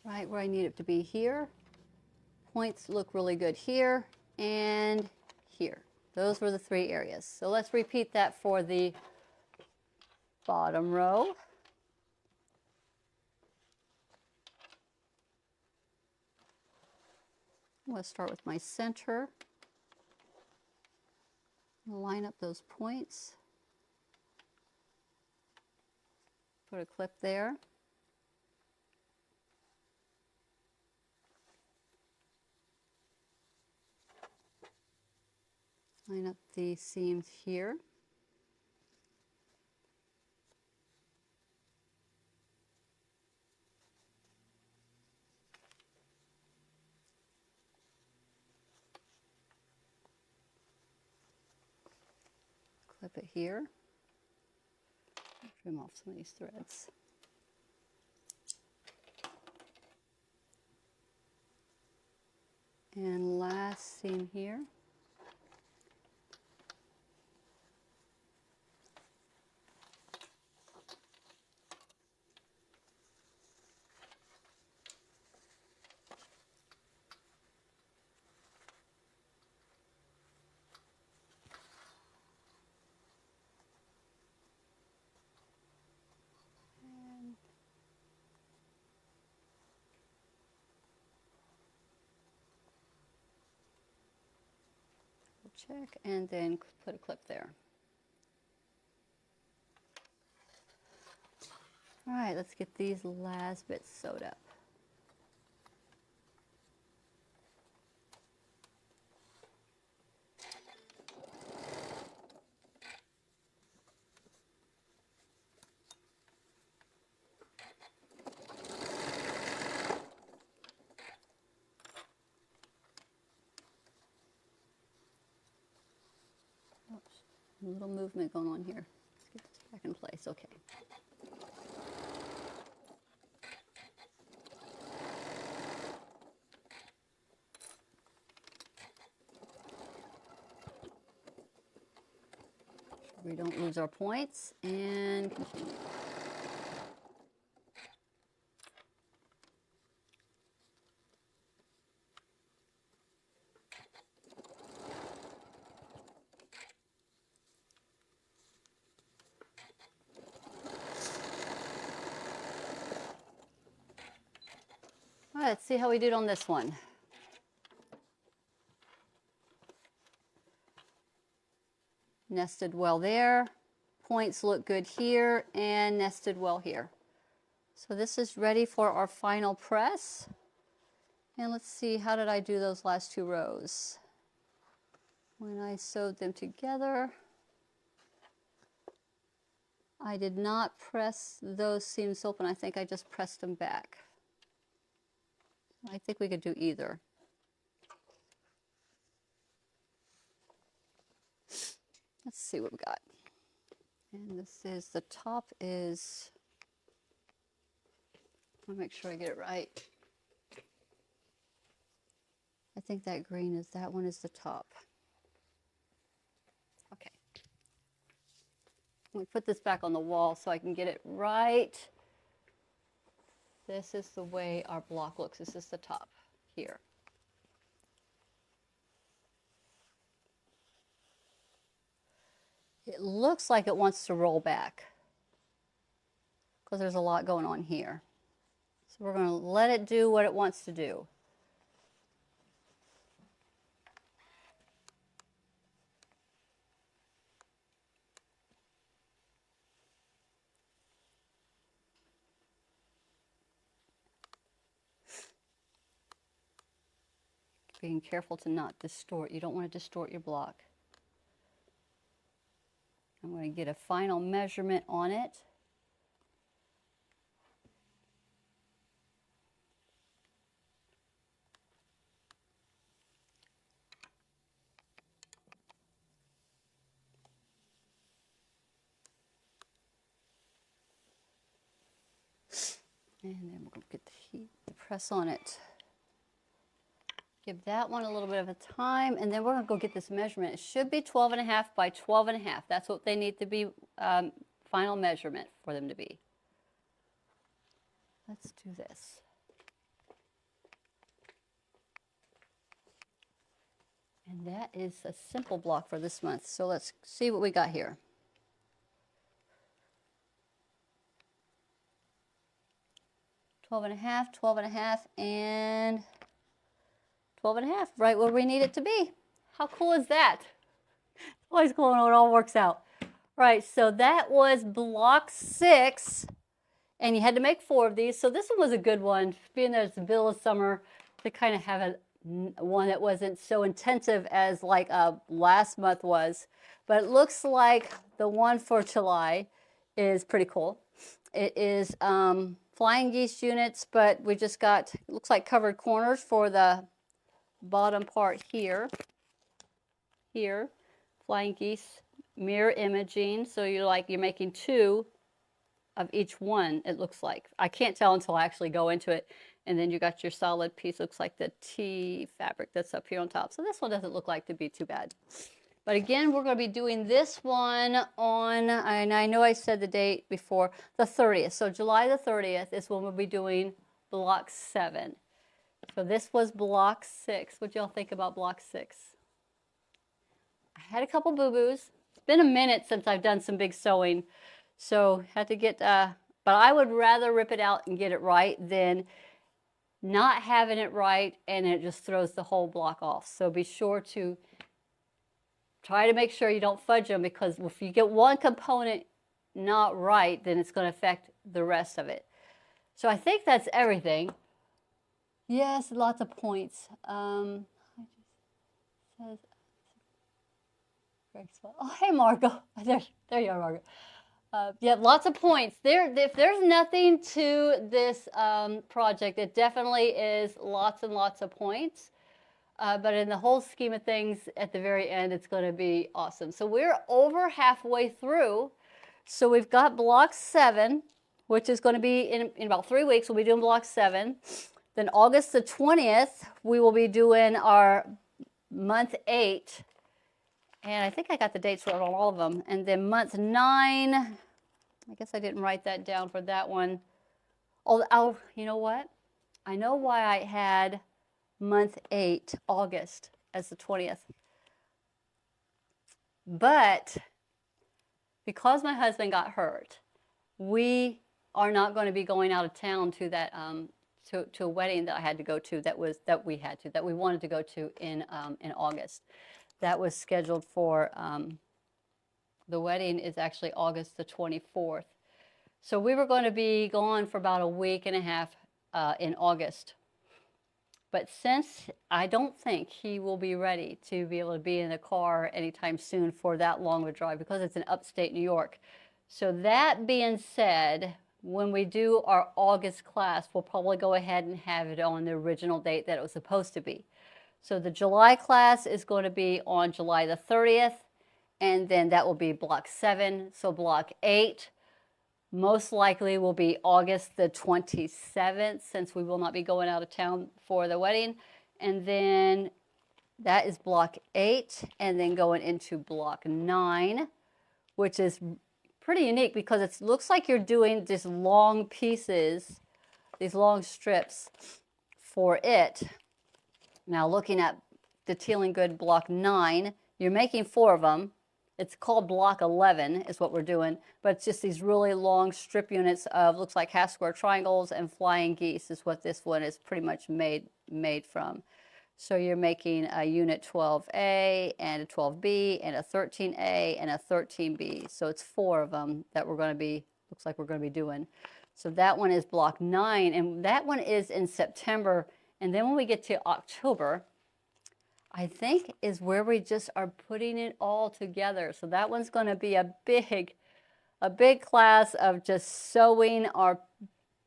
Right where I need it to be here. Points look really good here and here. Those were the three areas. So let's repeat that for the bottom row. I'm going to start with my center. Line up those points. Put a clip there. Line up the seams here. Clip it here. Trim off some of these threads. And last seam here. Check, and then put a clip there. All right, let's get these last bits sewed up. A little movement going on here. Let's get this back in place. Okay. We don't lose our points and continue. All right, let's see how we did on this one. Nested well there. Points look good here and nested well here. So this is ready for our final press. And let's see, how did I do those last two rows? When I sewed them together, I did not press those seams open. I think I just pressed them back. I think we could do either. Let's see what we got. And this is, the top is, I'll make sure I get it right. I think that green is, that one is the top. Okay. I'm going to put this back on the wall so I can get it right. This is the way our block looks. This is the top here. It looks like it wants to roll back because there's a lot going on here. So we're going to let it do what it wants to do. Being careful to not distort. You don't want to distort your block. I'm going to get a final measurement on it. And then we're going to get the heat, the press on it. Give that one a little bit of a time, and then we're going to go get this measurement. It should be 12.5 by 12.5. That's what they need to be, final measurement for them to be. Let's do this. And that is a simple block for this month. So let's see what we got here. Twelve and a half, and 12.5, right where we need it to be. How cool is that? It's always cool when it all works out. Right, so that was block 6. And you had to make 4 of these. So this one was a good one, being that it's the middle of summer, to kind of have one that wasn't so intensive as like last month was. But it looks like the one for July is pretty cool. It is flying geese units, but we just got, it looks like covered corners for the bottom part here. Here, flying geese, mirror imaging. So you're making 2 of each one, it looks like. I can't tell until I actually go into it. And then you got your solid piece, looks like the T fabric that's up here on top. So this one doesn't look like to be too bad. But again, we're going to be doing this one on, and I know I said the date before, the 30th. So July the 30th is when we'll be doing block 7. So this was block 6. What y'all think about block 6? I had a couple boo-boos. It's been a minute since I've done some big sewing. So had to get, but I would rather rip it out and get it right than not having it right and it just throws the whole block off. So be sure to try to make sure you don't fudge them, because if you get one component not right, then it's going to affect the rest of it. So I think that's everything. Yes, lots of points. Oh, hey, Margot. There you are, Margot. Yeah, lots of points. If there's nothing to this project, it definitely is lots and lots of points. But in the whole scheme of things, at the very end, it's going to be awesome. So we're over halfway through. So we've got block 7, which is going to be in about 3 weeks. We'll be doing block 7. Then August the 20th, we will be doing our month 8. And I think I got the dates right on all of them. And then month 9, I guess I didn't write that down for that one. Oh, you know what? I know why I had month 8, August, as the 20th. But because my husband got hurt, we are not going to be going out of town to that to a wedding that I had to go to, that we wanted to go to in August. That was scheduled for, the wedding is actually August the 24th. So we were going to be gone for about a week and a half in August. But since I don't think he will be ready to be able to be in the car anytime soon for that long of a drive, because it's in upstate New York. So that being said, when we do our August class, we'll probably go ahead and have it on the original date that it was supposed to be. So the July class is going to be on July the 30th, and then that will be block 7. So block 8 most likely will be August the 27th, since we will not be going out of town for the wedding. And then that is block 8, and then going into block 9, which is pretty unique because it looks like you're doing these long pieces, these long strips for it. Now looking at the Tealing Good block 9, you're making 4 of them. It's called block 11 is what we're doing, but it's just these really long strip units of, looks like half square triangles and flying geese is what this one is pretty much made from. So you're making a unit 12A and a 12B and a 13A and a 13B. So it's 4 of them that we're going to be, looks like we're going to be doing. So that one is block 9, and that one is in September. And then when we get to October, I think is where we just are putting it all together. So that one's going to be a big class of just sewing our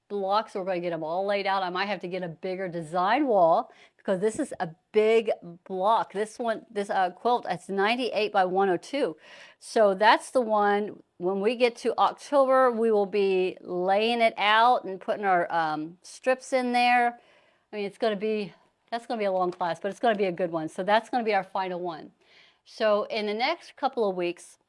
blocks. We're going to get them all laid out. I might have to get a bigger design wall because this is a big block. This one, this quilt, it's 98 by 102. So that's the one. When we get to October, we will be laying it out and putting our strips in there. I mean, it's going to be, that's going to be a long class, but it's going to be a good one. So that's going to be our final one. So in the next couple of weeks,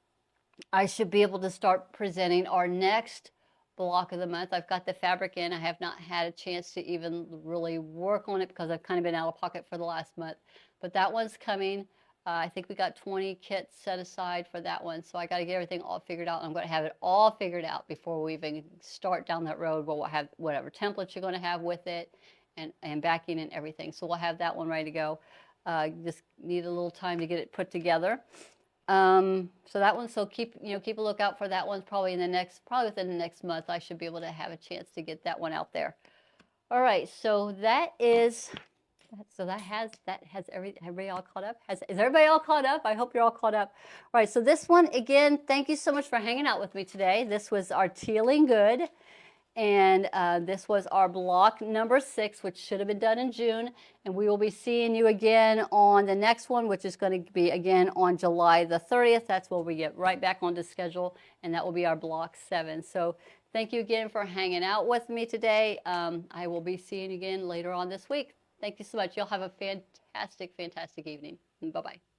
I should be able to start presenting our next block of the month. I've got the fabric in. I have not had a chance to even really work on it because I've kind of been out of pocket for the last month. But that one's coming. I think we got 20 kits set aside for that one. So I got to get everything all figured out. I'm going to have it all figured out before we even start down that road where we'll have whatever templates you're going to have with it and backing and everything. So we'll have that one ready to go. Just need a little time to get it put together. So that one, so keep a lookout for that one. Probably within the next month, I should be able to have a chance to get that one out there. All right, so that has everybody all caught up? Is everybody all caught up? I hope you're all caught up. All right, so this one again, thank you so much for hanging out with me today. This was our Tealing Good. And this was our block number 6, which should have been done in June. And we will be seeing you again on the next one, which is going to be again on July the 30th. That's where we get right back onto schedule, and that will be our block 7. So thank you again for hanging out with me today. I will be seeing you again later on this week. Thank you so much. You'll have a fantastic, fantastic evening. Bye-bye.